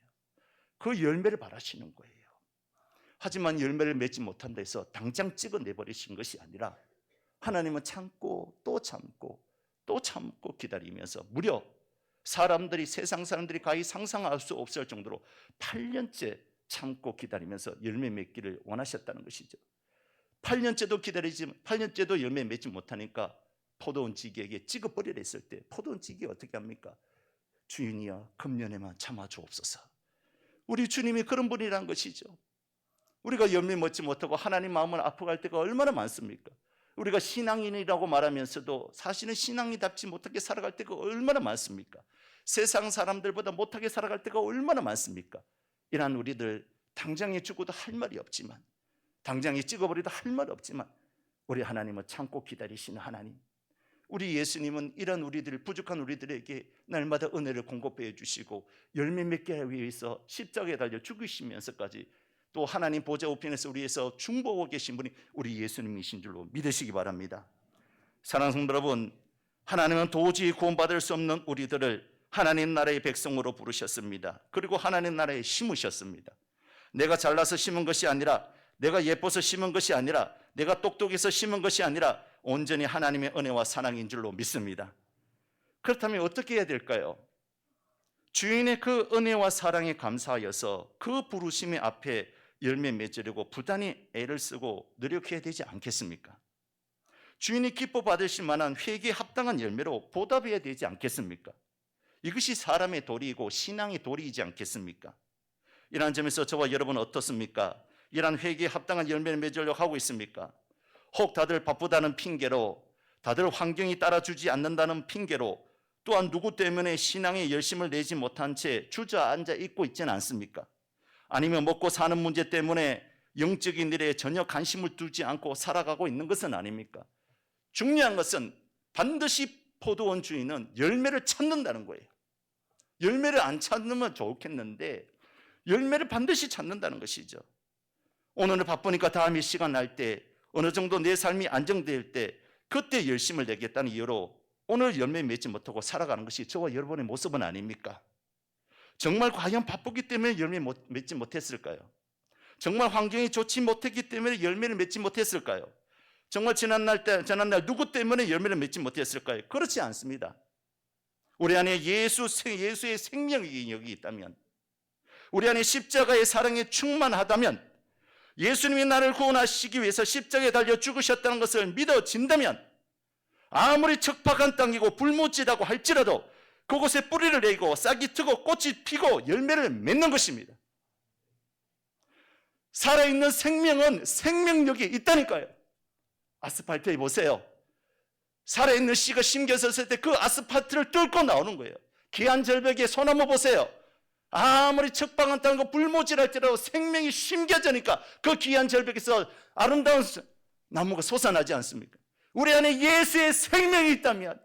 그 열매를 바라시는 거예요. 하지만 열매를 맺지 못한다 해서 당장 찍어내버리신 것이 아니라 하나님은 참고 또 참고 또 참고 기다리면서 무려 사람들이, 세상 사람들이 거의 상상할 수 없을 정도로 8년째 참고 기다리면서 열매 맺기를 원하셨다는 것이죠. 8년째도 기다리지만 8년째도 열매 맺지 못하니까 포도원지기에게 찍어버리려 했을 때 포도원지기 어떻게 합니까? 주인이여 금년에만 참아 주옵소서. 우리 주님이 그런 분이란 것이죠. 우리가 열매 맺지 못하고 하나님 마음을 아파할 때가 얼마나 많습니까? 우리가 신앙인이라고 말하면서도 사실은 신앙이답지 못하게 살아갈 때가 얼마나 많습니까? 세상 사람들보다 못하게 살아갈 때가 얼마나 많습니까? 이런 우리들 당장에 죽어도 할 말이 없지만, 당장에 찍어버려도 할 말 없지만 우리 하나님은 참고 기다리시는 하나님, 우리 예수님은 이런 우리들, 부족한 우리들에게 날마다 은혜를 공급해 주시고 열매 맺게 하기 위해서 십자가에 달려 죽으시면서까지 또 하나님 보좌 우편에서 우리에서 중보하고 계신 분이 우리 예수님이신 줄로 믿으시기 바랍니다. 사랑하는 성도 여러분, 하나님은 도저히 구원받을 수 없는 우리들을 하나님 나라의 백성으로 부르셨습니다. 그리고 하나님 나라에 심으셨습니다. 내가 잘나서 심은 것이 아니라, 내가 예뻐서 심은 것이 아니라, 내가 똑똑해서 심은 것이 아니라 온전히 하나님의 은혜와 사랑인 줄로 믿습니다. 그렇다면 어떻게 해야 될까요? 주인의 그 은혜와 사랑에 감사하여서 그 부르심의 앞에 열매 맺으려고 부단히 애를 쓰고 노력해야 되지 않겠습니까? 주인이 기뻐 받으실 만한 회개에 합당한 열매로 보답해야 되지 않겠습니까? 이것이 사람의 도리이고 신앙의 도리이지 않겠습니까? 이러한 점에서 저와 여러분은 어떻습니까? 이러한 회개에 합당한 열매를 맺으려고 하고 있습니까? 혹 다들 바쁘다는 핑계로, 다들 환경이 따라주지 않는다는 핑계로, 또한 누구 때문에 신앙에 열심을 내지 못한 채 주저앉아 있고 있지는 않습니까? 아니면 먹고 사는 문제 때문에 영적인 일에 전혀 관심을 두지 않고 살아가고 있는 것은 아닙니까? 중요한 것은 반드시 포도원 주인은 열매를 찾는다는 거예요. 열매를 안 찾으면 좋겠는데 열매를 반드시 찾는다는 것이죠. 오늘은 바쁘니까 다음에 시간 날 때, 어느 정도 내 삶이 안정될 때 그때 열심을 내겠다는 이유로 오늘 열매 맺지 못하고 살아가는 것이 저와 여러분의 모습은 아닙니까? 정말 과연 바쁘기 때문에 열매 맺지 못했을까요? 정말 환경이 좋지 못했기 때문에 열매를 맺지 못했을까요? 정말 지난날 누구 때문에 열매를 맺지 못했을까요? 그렇지 않습니다. 우리 안에 예수의 생명이 여기 있다면, 우리 안에 십자가의 사랑에 충만하다면, 예수님이 나를 구원하시기 위해서 십자가에 달려 죽으셨다는 것을 믿어진다면, 아무리 척박한 땅이고 불모지라고 할지라도 그곳에 뿌리를 내고 싹이 트고 꽃이 피고 열매를 맺는 것입니다. 살아있는 생명은 생명력이 있다니까요. 아스팔트에 보세요. 살아있는 씨가 심겨졌을 때 그 아스팔트를 뚫고 나오는 거예요. 기한 절벽에 소나무 보세요. 아무리 척박한 땅이고 불모지랄지라도 생명이 심겨지니까 그 귀한 절벽에서 아름다운 나무가 솟아나지 않습니까? 우리 안에 예수의 생명이 있다면,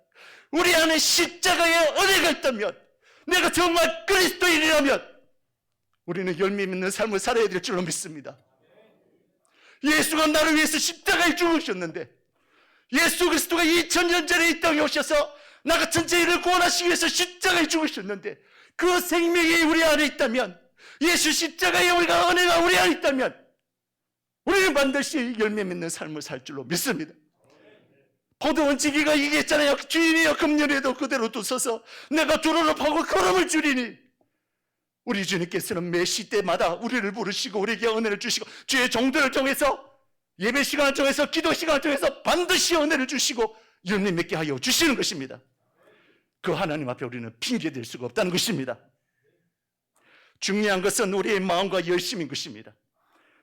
우리 안에 십자가의 은혜가 있다면, 내가 정말 그리스도인이라면 우리는 열매 맺는 삶을 살아야 될 줄로 믿습니다. 예수가 나를 위해서 십자가에 죽으셨는데, 예수 그리스도가 2000년 전에 이 땅에 오셔서 나 같은 죄인을 구원하시기 위해서 십자가에 죽으셨는데, 그 생명이 우리 안에 있다면, 예수 십자가의 우리가 은혜가 우리 안에 있다면 우리는 반드시 열매 맺는 삶을 살 줄로 믿습니다. 포도원지기가 얘기했잖아요. 주인이여 금년에도 그대로 두소서 내가 두루를 파고 걸음을 줄이니. 우리 주님께서는 매 시대마다 우리를 부르시고 우리에게 은혜를 주시고 주의 종들을 통해서 예배 시간을 통해서 기도 시간을 통해서 반드시 은혜를 주시고 열매 맺게 하여 주시는 것입니다. 그 하나님 앞에 우리는 핑계댈 수가 없다는 것입니다. 중요한 것은 우리의 마음과 열심인 것입니다.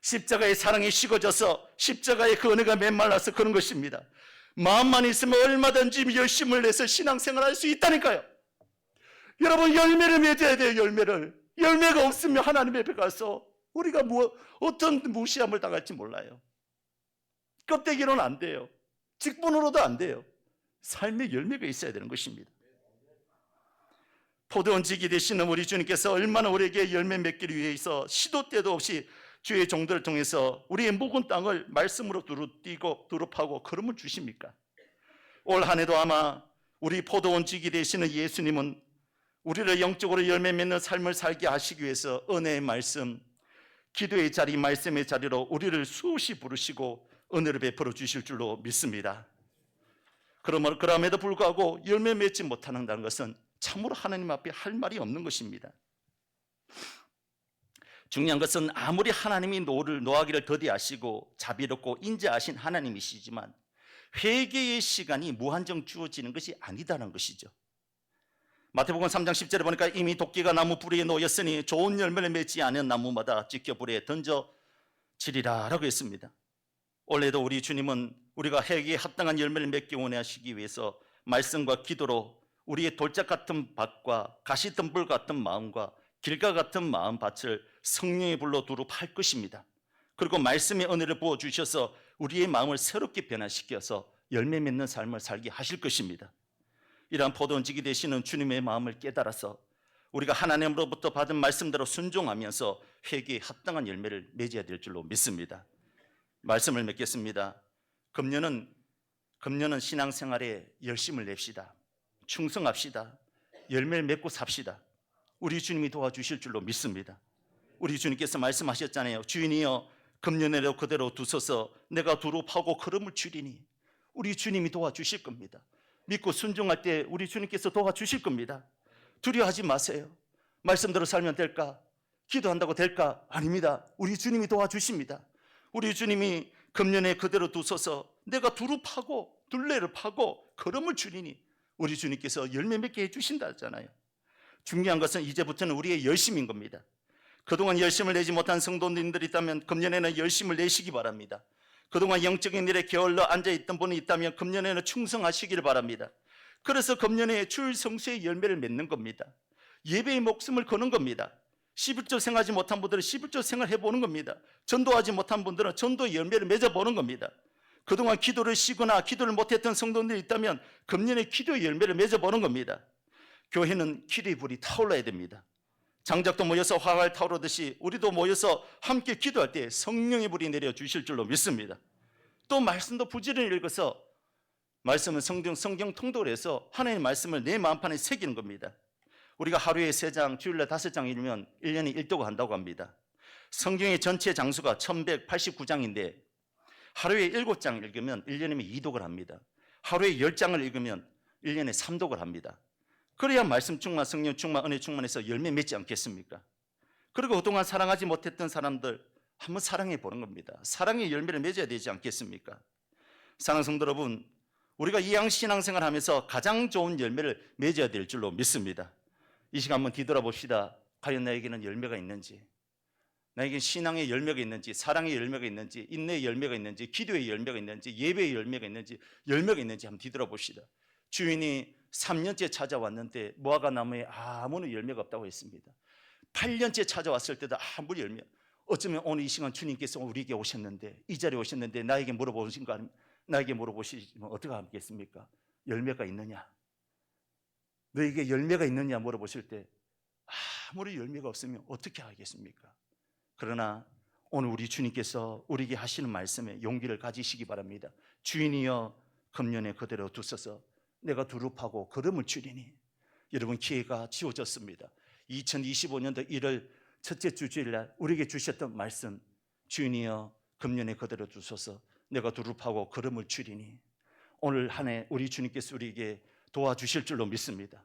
십자가의 사랑이 식어져서 십자가의 그 은혜가 메말라서 그런 것입니다. 마음만 있으면 얼마든지 열심을 내서 신앙생활할 수 있다니까요. 여러분 열매를 맺어야 돼요. 열매가 없으면 하나님 앞에 가서 우리가 어떤 무시함을 당할지 몰라요. 껍데기로는 안 돼요. 직분으로도 안 돼요. 삶의 열매가 있어야 되는 것입니다. 포도원지기 되시는 우리 주님께서 얼마나 우리에게 열매 맺기를 위해서 시도 때도 없이 주의 종들을 통해서 우리의 묵은 땅을 말씀으로 두루 파고 걸음을 주십니까? 올 한 해도 아마 우리 포도원지기 되시는 예수님은 우리를 영적으로 열매 맺는 삶을 살게 하시기 위해서 은혜의 말씀, 기도의 자리, 말씀의 자리로 우리를 수없이 부르시고 은혜를 베풀어 주실 줄로 믿습니다. 그럼에도 불구하고 열매 맺지 못한다는 것은 참으로 하나님 앞에 할 말이 없는 것입니다. 중요한 것은 아무리 하나님이 노하기를 더디하시고 자비롭고 인자하신 하나님이시지만 회개의 시간이 무한정 주어지는 것이 아니다는 것이죠. 마태복음 3장 10절에 보니까 이미 도끼가 나무 뿌리에 놓였으니 좋은 열매를 맺지 않은 나무마다 찢겨 불에 던져지리라 라고 했습니다. 원래도 우리 주님은 우리가 회개에 합당한 열매를 맺기 원하시기 위해서 말씀과 기도로 우리의 돌짝 같은 밭과 가시덤불 같은 마음과 길가 같은 마음밭을 성령의 불로 두루 팔 것입니다. 그리고 말씀의 은혜를 부어주셔서 우리의 마음을 새롭게 변화시켜서 열매 맺는 삶을 살게 하실 것입니다. 이러한 포도원지기 되시는 주님의 마음을 깨달아서 우리가 하나님으로부터 받은 말씀대로 순종하면서 회개에 합당한 열매를 맺어야 될 줄로 믿습니다. 말씀을 맺겠습니다. 금년은 신앙생활에 열심을 냅시다. 충성합시다. 열매를 맺고 삽시다. 우리 주님이 도와주실 줄로 믿습니다. 우리 주님께서 말씀하셨잖아요. 주인이여 금년에도 그대로 두소서 내가 두루 파고 걸음을 줄이니. 우리 주님이 도와주실 겁니다. 믿고 순종할 때 우리 주님께서 도와주실 겁니다. 두려워하지 마세요. 말씀대로 살면 될까? 기도한다고 될까? 아닙니다. 우리 주님이 도와주십니다. 우리 주님이 금년에 그대로 두소서 내가 두루 파고 둘레를 파고 걸음을 줄이니 우리 주님께서 열매 맺게 해주신다 하잖아요. 중요한 것은 이제부터는 우리의 열심인 겁니다. 그동안 열심을 내지 못한 성도님들이 있다면 금년에는 열심을 내시기 바랍니다. 그동안 영적인 일에 게을러 앉아있던 분이 있다면 금년에는 충성하시기를 바랍니다. 그래서 금년에 주일 성수의 열매를 맺는 겁니다. 예배의 목숨을 거는 겁니다. 11조 생하지 못한 분들은 11조 생활해보는 겁니다. 전도하지 못한 분들은 전도의 열매를 맺어보는 겁니다. 그동안 기도를 쉬거나 기도를 못했던 성도들이 있다면 금년에 기도의 열매를 맺어보는 겁니다. 교회는 기도의 불이 타올라야 됩니다. 장작도 모여서 화가 타오르듯이 우리도 모여서 함께 기도할 때 성령의 불이 내려 주실 줄로 믿습니다. 또 말씀도 부지런히 읽어서 말씀은 성경 통독을 해서 하나님의 말씀을 내 마음판에 새기는 겁니다. 우리가 하루에 3장, 주일날 5장 읽으면 1년에 1도가 한다고 합니다. 성경의 전체 장수가 1189장인데 하루에 7장 읽으면 1년이면 2독을 합니다. 하루에 10장을 읽으면 1년에 3독을 합니다. 그래야 말씀 충만, 성령 충만, 은혜 충만해서 열매 맺지 않겠습니까? 그리고 그동안 사랑하지 못했던 사람들 한번 사랑해 보는 겁니다. 사랑의 열매를 맺어야 되지 않겠습니까? 사랑하는 성도 여러분, 우리가 이양 신앙생활 하면서 가장 좋은 열매를 맺어야 될 줄로 믿습니다. 이 시간 한번 뒤돌아봅시다. 과연 나에게는 열매가 있는지, 나에게 신앙의 열매가 있는지, 사랑의 열매가 있는지, 인내의 열매가 있는지, 기도의 열매가 있는지, 예배의 열매가 있는지, 열매가 있는지 한번 뒤돌아봅시다. 주인이 3년째 찾아왔는데 무화과 나무에 아무런 열매가 없다고 했습니다. 8년째 찾아왔을 때도 아무 열매. 어쩌면 오늘 이 시간 주님께서 우리에게 오셨는데, 이 자리에 오셨는데 나에게 물어보신 거 아니면 나에게 물어보시면 어떻게 하겠습니까? 열매가 있느냐? 너에게 열매가 있느냐 물어보실 때 아무리 열매가 없으면 어떻게 하겠습니까? 그러나 오늘 우리 주님께서 우리에게 하시는 말씀에 용기를 가지시기 바랍니다. 주인이여 금년에 그대로 두소서 내가 두루 파고 걸음을 줄이니. 여러분, 기회가 지워졌습니다. 2025년도 1월 첫째 주주일날 우리에게 주셨던 말씀, 주인이여 금년에 그대로 두소서 내가 두루 파고 걸음을 줄이니. 오늘 한 해 우리 주님께서 우리에게 도와주실 줄로 믿습니다.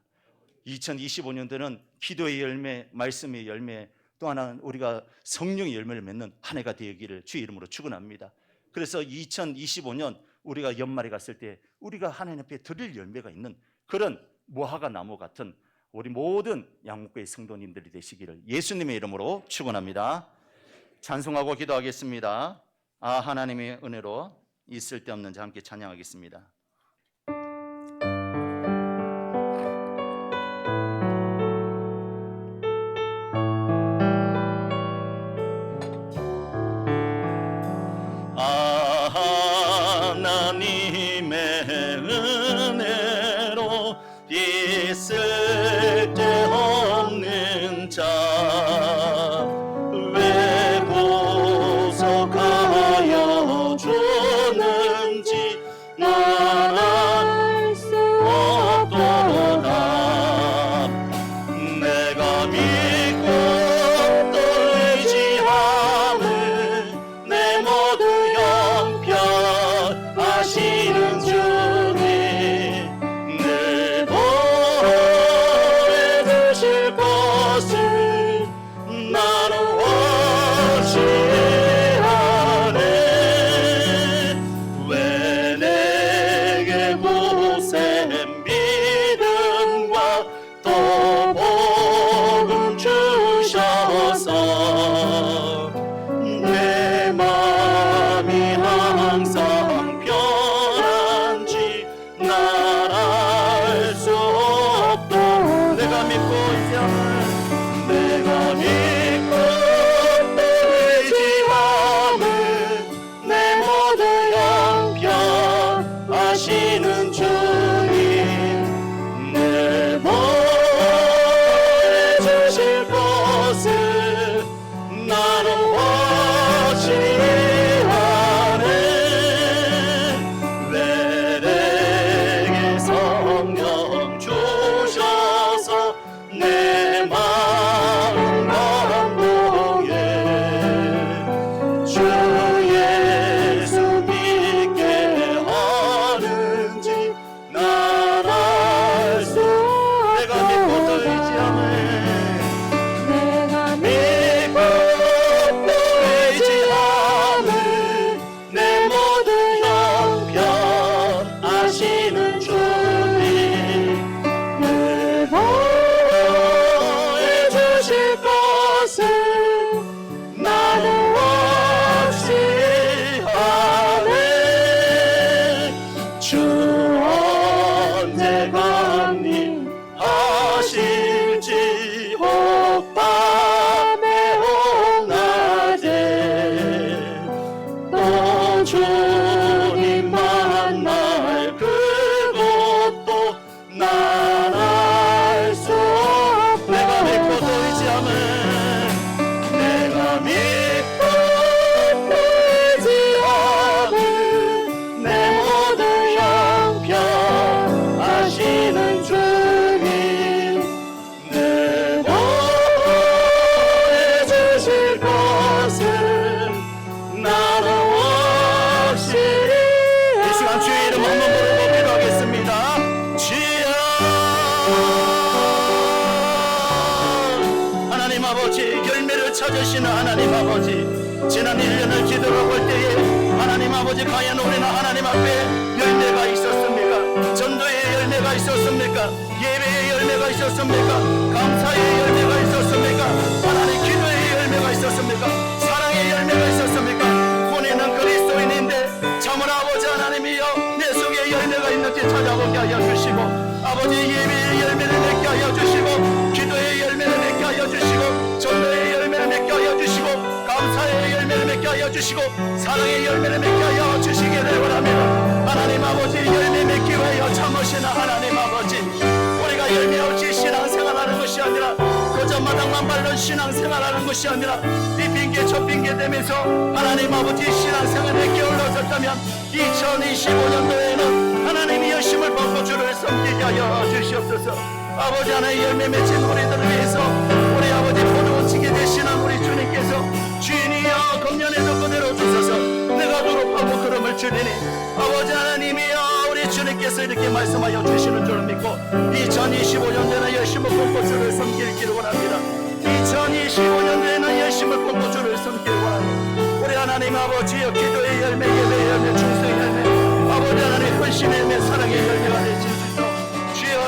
2025년도는 기도의 열매, 말씀의 열매, 또 하나는 우리가 성령의 열매를 맺는 한 해가 되기를 주의 이름으로 축원합니다. 그래서 2025년 우리가 연말에 갔을 때 우리가 하나님 앞에 드릴 열매가 있는 그런 무화과 나무 같은 우리 모든 양목교회 성도님들이 되시기를 예수님의 이름으로 축원합니다. 찬송하고 기도하겠습니다. 하나님의 은혜로 있을 데 없는 자 함께 찬양하겠습니다. 하나님의 은혜로 있을 데 없는 자 왜 보석하여 주는지 난 알 수 없도다. 내가 믿고 또 의지함을 내 모두 형편하시는 주님 늘 보내주실 것을 나는 확신하네. 왜 내게 고센 믿음과 또 복음 주셔서 내 마음이 항상 편한지 날 알 수 없도. 내가 믿고 내가 믿고 또 의지함은 내 모두 형편하시는 주님 늘 보내주실 것을 나는 확신하네. 왜 내게 성령 주셔서 내 마음 감동해. 주 예수 믿게 하는지 난 알 수. 내가 믿고 또 의지함을 내가 믿고 또 의지함을 내 모두 형편하시는 주님 늘 보내주실 것을 나는 확신하네. 주 언제 강림하실지 혹밤에 혹낮에 또 주님 만날 그것도 난 알 수 없고. 내가 믿고 또 의지함을 내가 믿고 또 의지함을 내 모두 형편하시는 주님 늘 보내주실 것을 나는 확실히. 이 시간 주의 이름 한번 부르고 기도하겠습니다. 주여 하나님 아버지, 열매를 찾으시는 하나님 아버지, 지난 1년을 기도해 볼 때에 하나님 아버지 과연 우리는 하나님 앞에 열매가 있었습니까? 전도의 열매가 있었습니까? 예배의 열매가 있었습니까? 감사의 열매가 있었습니까? 하나님 기도의 열매가 있었습니까? 사랑의 열매가 있었습니까? 본인은 그리스도인인데 참으로 아버지 하나님이여 내 속에 열매가 있는지 찾아보게 하여 주시고, 아버지 예배의 열매를 맺게 하여 주시고, 기도의 열매를 맺게 하여 주시고, 전도의 열매를 맺게 하여 주시고, 감사의 열매를 맺게 하여 주시고, 사랑의 열매를 맺게 하여 주시기를 원합니다. 하나님 아버지 열매 맺기 위하여 참으시는 하나님 아버지, 우리가 열매 없이 신앙생활하는 것이 아니라 그저 마당만 밟는 신앙생활하는 것이 아니라 이 핑계 저 핑계 대면서 하나님 아버지 신앙생활에 게을러졌다면 2025년도에는 하나님이 열심을 받고 주를 섬기게 하여 주시옵소서. 아버지 하나의 열매 맺힌 우리들을 위해서 우리 아버지 포도원치게 되시는 우리 주님께서 주인이여 금년에도 그대로 주소서. 내가 누룩하고 그름을 주리니 아버지 하나님이여 우리 하나님께서 이렇게 말씀하여 주시는 줄 믿고 2025년도에는 열심히 걷고 주를 섬기기를 원합니다. 2025년도에는 열심히 걷고 주를 섬기기를 원합니다. 우리 하나님 아버지여, 기도의 열매, 예배의 열매, 충성의 열매, 아버지 하나님 헌신의 열매, 사랑의 열매가 되실 수 있도록 주여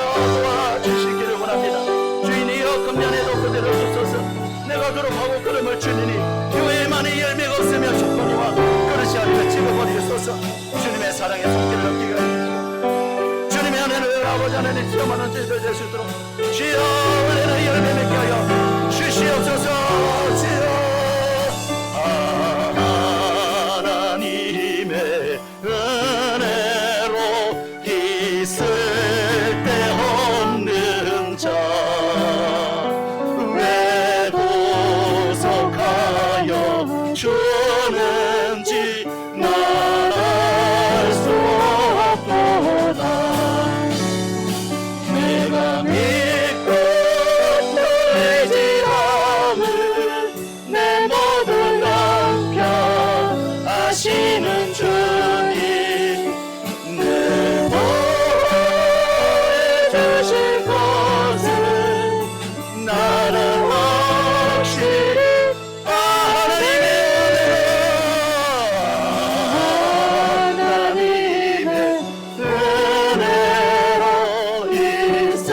도와주시기를 원합니다. 주인이여, 금년에도 그대로 주소서. 내가 그룹하고 걸음을 주니니 교회만의 열매가 없으면 조건이와 그릇이 아니면 찍어버리소서. 주님의 사랑의 손길을 얻기가 해주시고 주님의 은혜를 아버지 하나님 체험하는 저희들 될 수 있도록 주여 은혜의 열매 맺게 하여 주시옵소서. 주여 하나님의 은혜로 있을 때 없는 자 왜 구속하여 주는지 난 알 수 없도다. 내가 믿고 의지함은 내 모든 남편 아시는 주님 내 보호해 주실 것은 나는 확실히 하나님의 은혜로 있을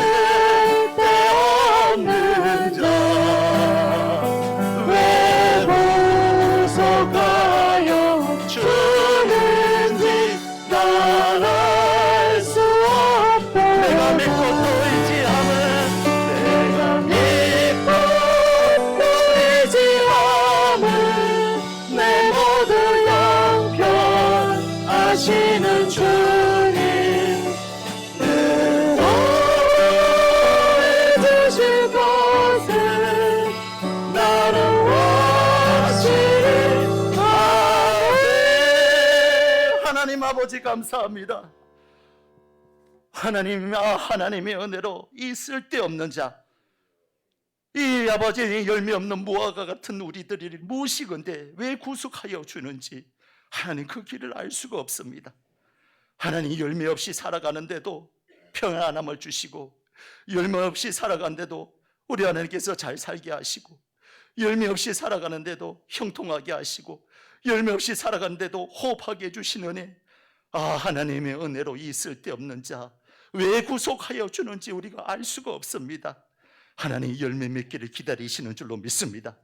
때 없는 자 왜 구속하여 주는지 난 알 수 없다. 내가 믿고 또 의지함은 내가 믿고 또 의지함은 내 모든 양편 아시는 주님 내 보호해 주실 것은 나는 확실히 아네. 하나님 아버지 감사합니다. 하나님의 은혜로 이 쓸데없는 자, 이 아버지의 열매 없는 무화과 같은 우리들이 무엇이건데 왜 구속하여 주는지 하나님 그 길을 알 수가 없습니다. 하나님 열매 없이 살아가는데도 평안함을 주시고 열매 없이 살아가는데도 우리 하나님께서 잘 살게 하시고 열매 없이 살아가는데도 형통하게 하시고 열매 없이 살아가는데도 호흡하게 해주신 은혜. 하나님의 은혜로 이 쓸데없는 자 왜 구속하여 주는지 우리가 알 수가 없습니다. 하나님 열매 맺기를 기다리시는 줄로 믿습니다.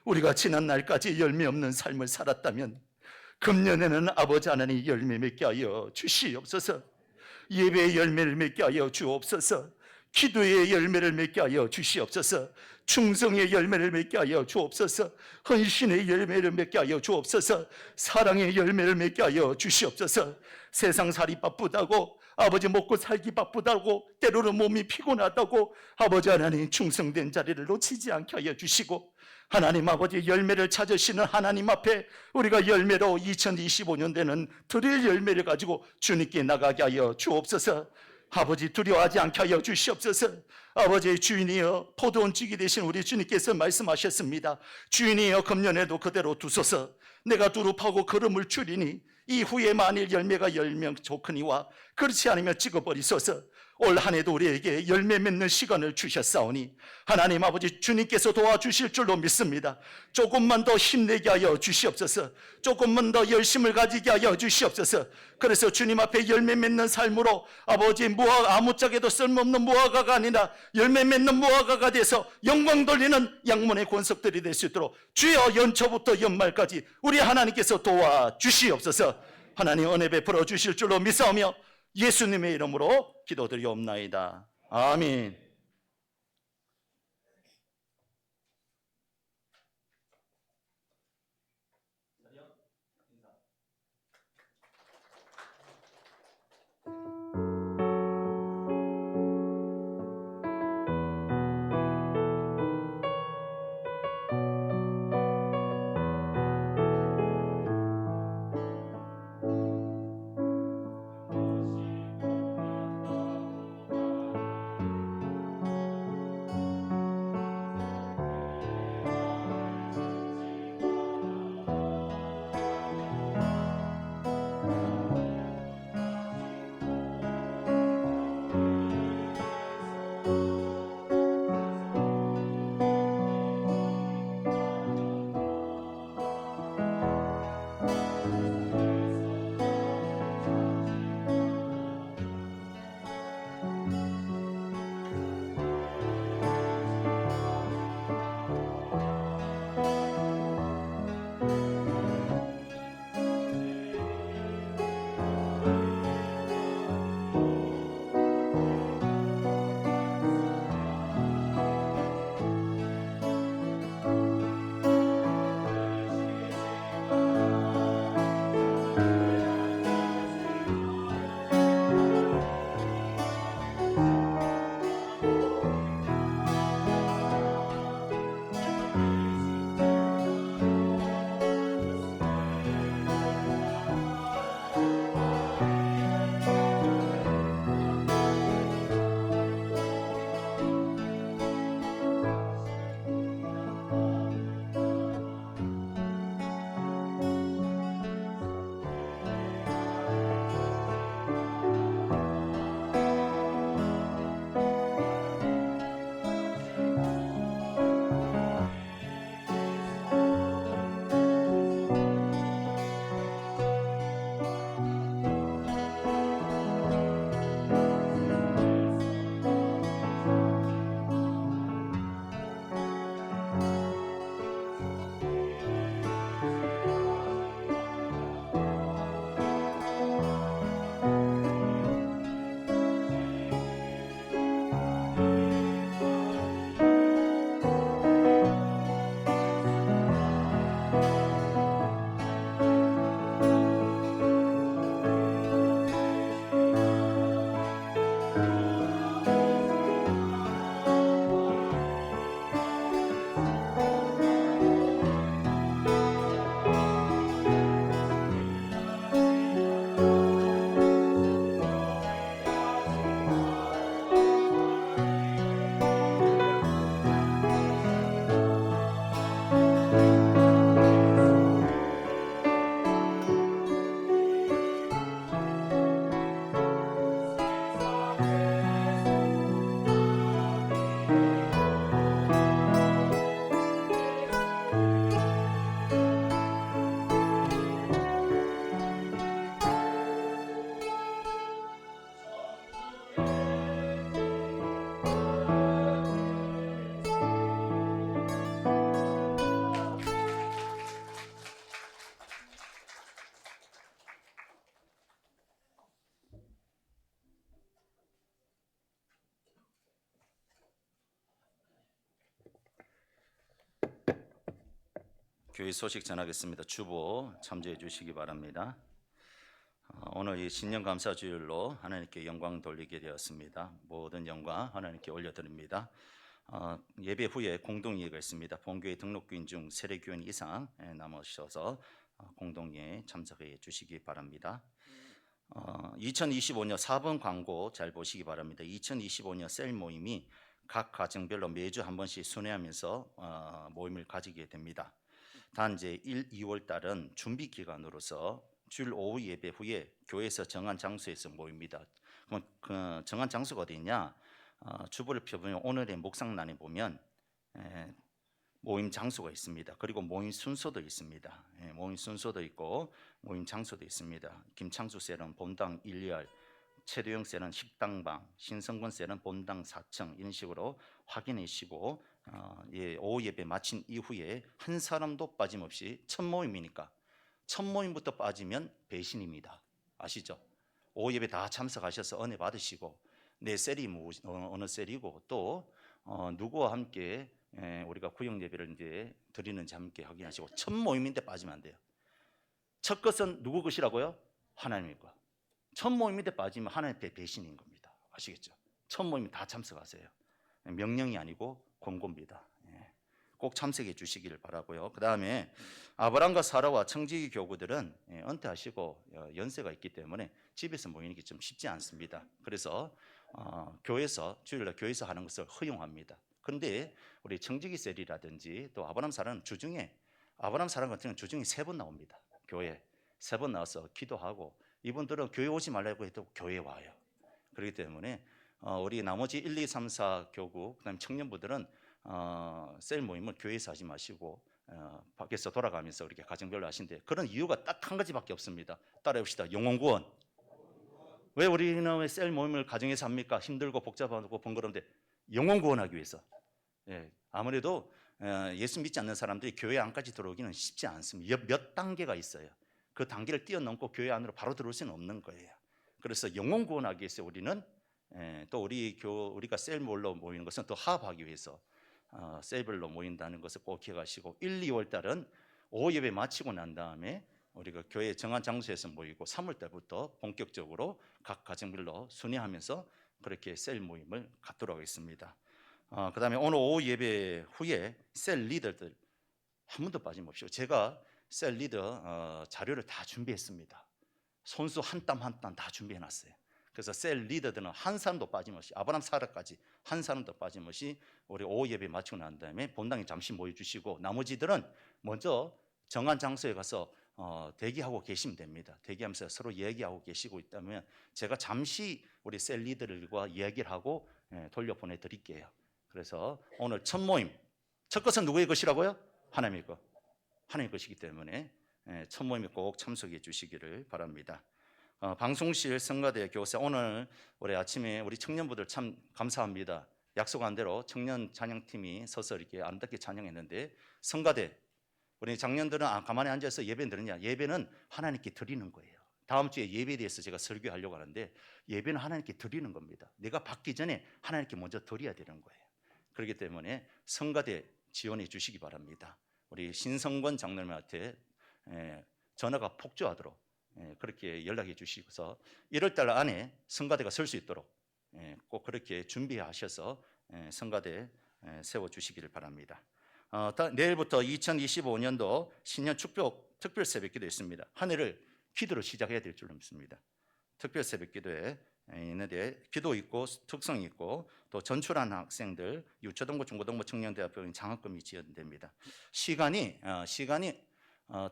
우리가 지난 날까지 열매 없는 삶을 살았다면 금년에는 아버지 하나님 열매 맺게 하여 주시옵소서. 예배의 열매를 맺게 하여 주옵소서. 기도의 열매를 맺게 하여 주시옵소서. 충성의 열매를 맺게 하여 주옵소서. 헌신의 열매를 맺게 하여 주옵소서. 사랑의 열매를 맺게 하여 주시옵소서. 세상살이 바쁘다고 아버지 먹고 살기 바쁘다고 때로는 몸이 피곤하다고 아버지 하나님 충성된 자리를 놓치지 않게 하여 주시고 하나님 아버지 열매를 찾으시는 하나님 앞에 우리가 열매로 2025년대는 드릴 열매를 가지고 주님께 나가게 하여 주옵소서. 아버지 두려워하지 않게 하여 주시옵소서. 아버지의 주인이여 포도원찍이 되신 우리 주님께서 말씀하셨습니다. 주인이여 금년에도 그대로 두소서. 내가 두릅하고 걸음을 줄이니 이후에 만일 열매가 10명 좋거니와 그렇지 않으면 찍어버리소서. 올 한 해도 우리에게 열매 맺는 시간을 주셨사오니 하나님 아버지 주님께서 도와주실 줄로 믿습니다. 조금만 더 힘내게 하여 주시옵소서. 조금만 더 열심을 가지게 하여 주시옵소서. 그래서 주님 앞에 열매 맺는 삶으로 아버지 아무짝에도 쓸모없는 무화과가 아니라 열매 맺는 무화과가 돼서 영광 돌리는 양문의 권속들이 될 수 있도록 주여 연초부터 연말까지 우리 하나님께서 도와주시옵소서. 하나님 은혜 베풀어 주실 줄로 믿사오며 예수님의 이름으로 기도드리옵나이다. 아멘. 교회 소식 전하겠습니다. 주보 참조해 주시기 바랍니다. 오늘 이 신년 감사 주일로 하나님께 영광 돌리게 되었습니다. 모든 영광 하나님께 올려드립니다. 예배 후에 공동회의가 있습니다. 본교회 등록교인 중 세례교인 이상 남으셔서 공동회에 참석해 주시기 바랍니다. 2025년 4번 광고 잘 보시기 바랍니다. 2025년 셀 모임이 각 가정별로 매주 한 번씩 순회하면서 모임을 가지게 됩니다. 단 이제 1, 2월 달은 준비 기간으로서 주일 오후 예배 후에 교회에서 정한 장소에서 모입니다. 그럼 그 정한 장소가 어디냐? 주보를 펴보면 오늘의 묵상란에 보면 모임 장소가 있습니다. 그리고 모임 순서도 있습니다. 모임 순서도 있고 모임 장소도 있습니다. 김창수 셀은 본당 1, 2열, 최도영 셀은 식당방, 신성근 셀은 본당 4층 이런 식으로 확인하시고 오후 예배 마친 이후에 한 사람도 빠짐없이 첫 모임이니까 첫 모임부터 빠지면 배신입니다. 아시죠? 오후 예배 다 참석하셔서 은혜 받으시고 내 셀이 어느 셀이고 또 누구와 함께 우리가 구역 예배를 이제 드리는지 함께 확인하시고 첫 모임인데 빠지면 안 돼요. 첫 것은 누구 것이라고요? 하나님의 것. 첫 모임인데 빠지면 하나님의 배신인 겁니다. 아시겠죠? 첫 모임 다 참석하세요. 명령이 아니고 권고입니다. 꼭 참석해 주시기를 바라고요. 그 다음에 아브람과 사라와 청지기 교구들은 은퇴하시고 연세가 있기 때문에 집에서 모이는 게 좀 쉽지 않습니다. 그래서 교회에서 주일날 교회에서 하는 것을 허용합니다. 그런데 우리 청지기 셀이라든지 또 아브람 사라는 주중에 아브람 사라 같은 경우는 주중에 3번 나옵니다. 교회 3번 나와서 기도하고 이분들은 교회 오지 말라고 해도 교회 와요. 그렇기 때문에 우리 나머지 1, 2, 3, 4 교구 그다음에 청년부들은 셀 모임을 교회에서 하지 마시고 밖에서 돌아가면서 이렇게 가정별로 하신데 그런 이유가 딱 한 가지밖에 없습니다. 따라해봅시다. 영혼구원. 왜 우리는 왜 셀 모임을 가정에서 합니까? 힘들고 복잡하고 번거로운데 영혼구원하기 위해서. 아무래도 예수 믿지 않는 사람들이 교회 안까지 들어오기는 쉽지 않습니다. 몇 단계가 있어요. 그 단계를 뛰어넘고 교회 안으로 바로 들어올 수는 없는 거예요. 그래서 영혼구원하기 위해서 우리는 또 우리가 셀몰로 모이는 것은 또 화합하기 위해서 셀별로 모인다는 것을 꼭 기억하시고 1, 2월 달은 오후 예배 마치고 난 다음에 우리가 교회 정한 장소에서 모이고 3월 달부터 본격적으로 각 가정별로 순회하면서 그렇게 셀 모임을 갖도록 하겠습니다. 그 다음에 오늘 오후 예배 후에 셀 리더들 한 분도 빠짐없이 제가 셀 리더 자료를 다 준비했습니다. 손수 한 땀 한 땀 다 준비해놨어요. 그래서 셀 리더들은 한 사람도 빠짐없이 아브람 사라까지 한 사람도 빠짐없이 우리 오후 예배 마치고 난 다음에 본당에 잠시 모여주시고 나머지들은 먼저 정한 장소에 가서 대기하고 계시면 됩니다. 대기하면서 서로 얘기하고 계시고 있다면 제가 잠시 우리 셀 리더들과 이야기를 하고 돌려보내 드릴게요. 그래서 오늘 첫 모임 첫 것은 누구의 것이라고요? 하나님의 것. 하나님의 것이기 때문에 첫 모임에 꼭 참석해 주시기를 바랍니다. 방송실 성가대 교사 오늘 우리 아침에 우리 청년부들 참 감사합니다. 약속한 대로 청년 찬양팀이 서서 이렇게 아름답게 찬양했는데 성가대 우리 장년들은 가만히 앉아서 예배 드느냐? 예배는 하나님께 드리는 거예요. 다음 주에 예배에 대해서 제가 설교하려고 하는데 예배는 하나님께 드리는 겁니다. 내가 받기 전에 하나님께 먼저 드려야 되는 거예요. 그렇기 때문에 성가대 지원해 주시기 바랍니다. 우리 신성권 장로님한테 전화가 폭주하도록 그렇게 연락해 주시고서 1월 달 안에 성가대가 설 수 있도록 꼭 그렇게 준비하셔서 성가대 세워주시기를 바랍니다. 내일부터 2025년도 신년 축복 특별 새벽기도 있습니다. 한 해를 기도로 시작해야 될 줄로 믿습니다. 특별 새벽기도에 있는데 기도 있고 특성이 있고 또 전출한 학생들 유초등부 중고등부 청년대학교 장학금이 지원됩니다. 시간이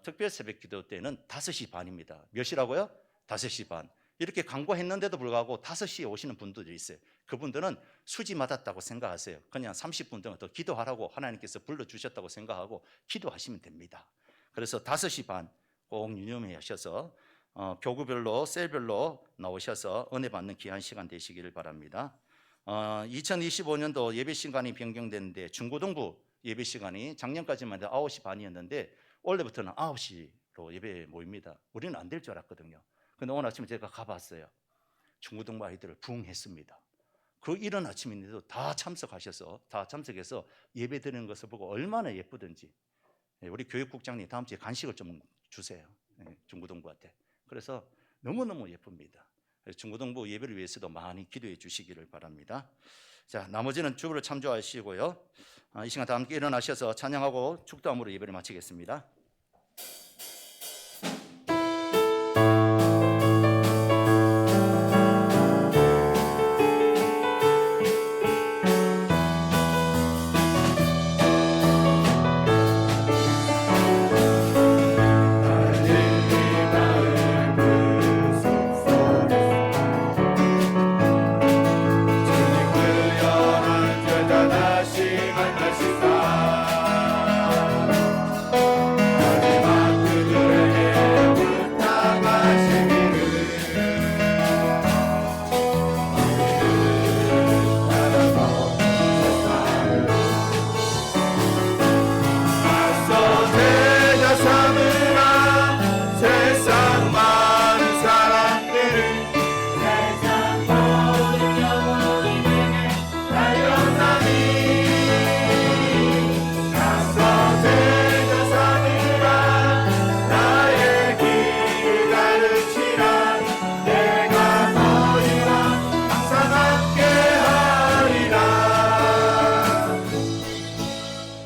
특별 새벽기도 때는 5시 반입니다. 몇 시라고요? 5시 반. 이렇게 광고했는데도 불구하고 5시에 오시는 분들이 있어요. 그분들은 수지 맞았다고 생각하세요. 그냥 30분 동안 더 기도하라고 하나님께서 불러주셨다고 생각하고 기도하시면 됩니다. 그래서 5시 반 꼭 유념하셔서 교구별로 셀별로 나오셔서 은혜 받는 귀한 시간 되시기를 바랍니다. 2025년도 예배 시간이 변경됐는데 중고등부 예배 시간이 작년까지만 해도 9시 반이었는데 원래부터는 9시로 예배 모입니다. 우리는 안 될 줄 알았거든요. 근데 오늘 아침에 제가 가봤어요. 중고등부 아이들을 부응했습니다. 그 이른 아침인데도 다 참석해서 예배 드리는 것을 보고 얼마나 예쁘든지 우리 교육국장님 다음 주에 간식을 좀 주세요. 중고등부한테. 그래서 너무너무 예쁩니다. 중고등부 예배를 위해서도 많이 기도해 주시기를 바랍니다. 자, 나머지는 주부를 참조하시고요. 이 시간 다 함께 일어나셔서 찬양하고 축도함으로 예배를 마치겠습니다.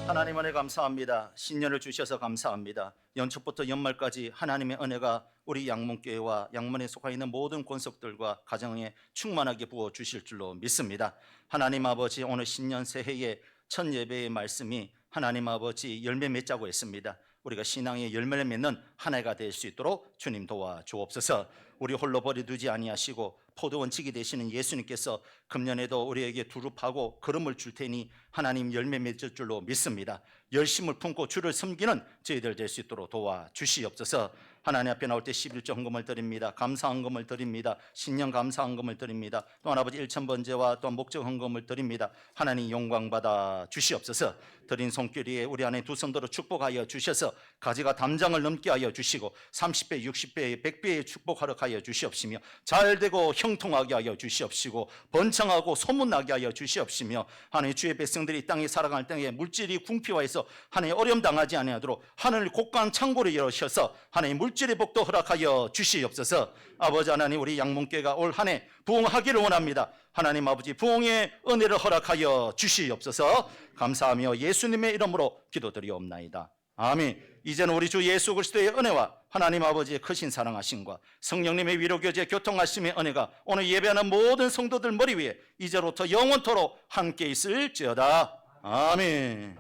하나님 은혜 감사합니다. 신년을 주셔서 감사합니다. 연초부터 연말까지 하나님의 은혜가 우리 양문교회와 양문에 속하 있는 모든 권속들과 가정에 충만하게 부어 주실 줄로 믿습니다. 하나님 아버지, 오늘 신년 새해의 첫 예배의 말씀이 하나님 아버지 열매 맺자고 했습니다. 우리가 신앙의 열매를 맺는 한 해가 될 수 있도록 주님 도와 주옵소서. 우리 홀로 버려두지 아니하시고 포도원칙이 되시는 예수님께서 금년에도 우리에게 두릅하고 걸음을 줄 테니 하나님 열매 맺을 줄로 믿습니다. 열심을 품고 주를 섬기는 저희들 될 수 있도록 도와 주시옵소서. 하나님 앞에 나올 때 11조 헌금을 드립니다. 감사 헌금을 드립니다. 신년 감사 헌금을 드립니다. 또한 아버지 1,000번제와 또 목적 헌금을 드립니다. 하나님 영광 받아 주시옵소서. 드린 손길에 우리 안에 두 손으로 축복하여 주셔서 가지가 담장을 넘게 하여 주시고 30배, 60배, 100배의 축복하러 하여 주시옵시며 잘되고 형통하게 하여 주시옵시고 번창하고 소문나게 하여 주시옵시며 하나님 주의 백성들이 땅에 살아갈 때에 물질이 궁핍화해서 하나님 어려움 당하지 아니하도록 하늘 곳간 창고를 열으셔서 하나님 물질의 복도 허락하여 주시옵소서. 아버지 하나님, 우리 양문교회가 올 한 해 부흥하기를 원합니다. 하나님 아버지, 부흥의 은혜를 허락하여 주시옵소서. 감사하며 예수님의 이름으로 기도드리옵나이다. 아멘. 이제는 우리 주 예수 그리스도의 은혜와 하나님 아버지의 크신 사랑하심과 성령님의 위로교제 교통하심의 은혜가 오늘 예배하는 모든 성도들 머리 위에 이제로부터 영원토록 함께 있을지어다. 아멘.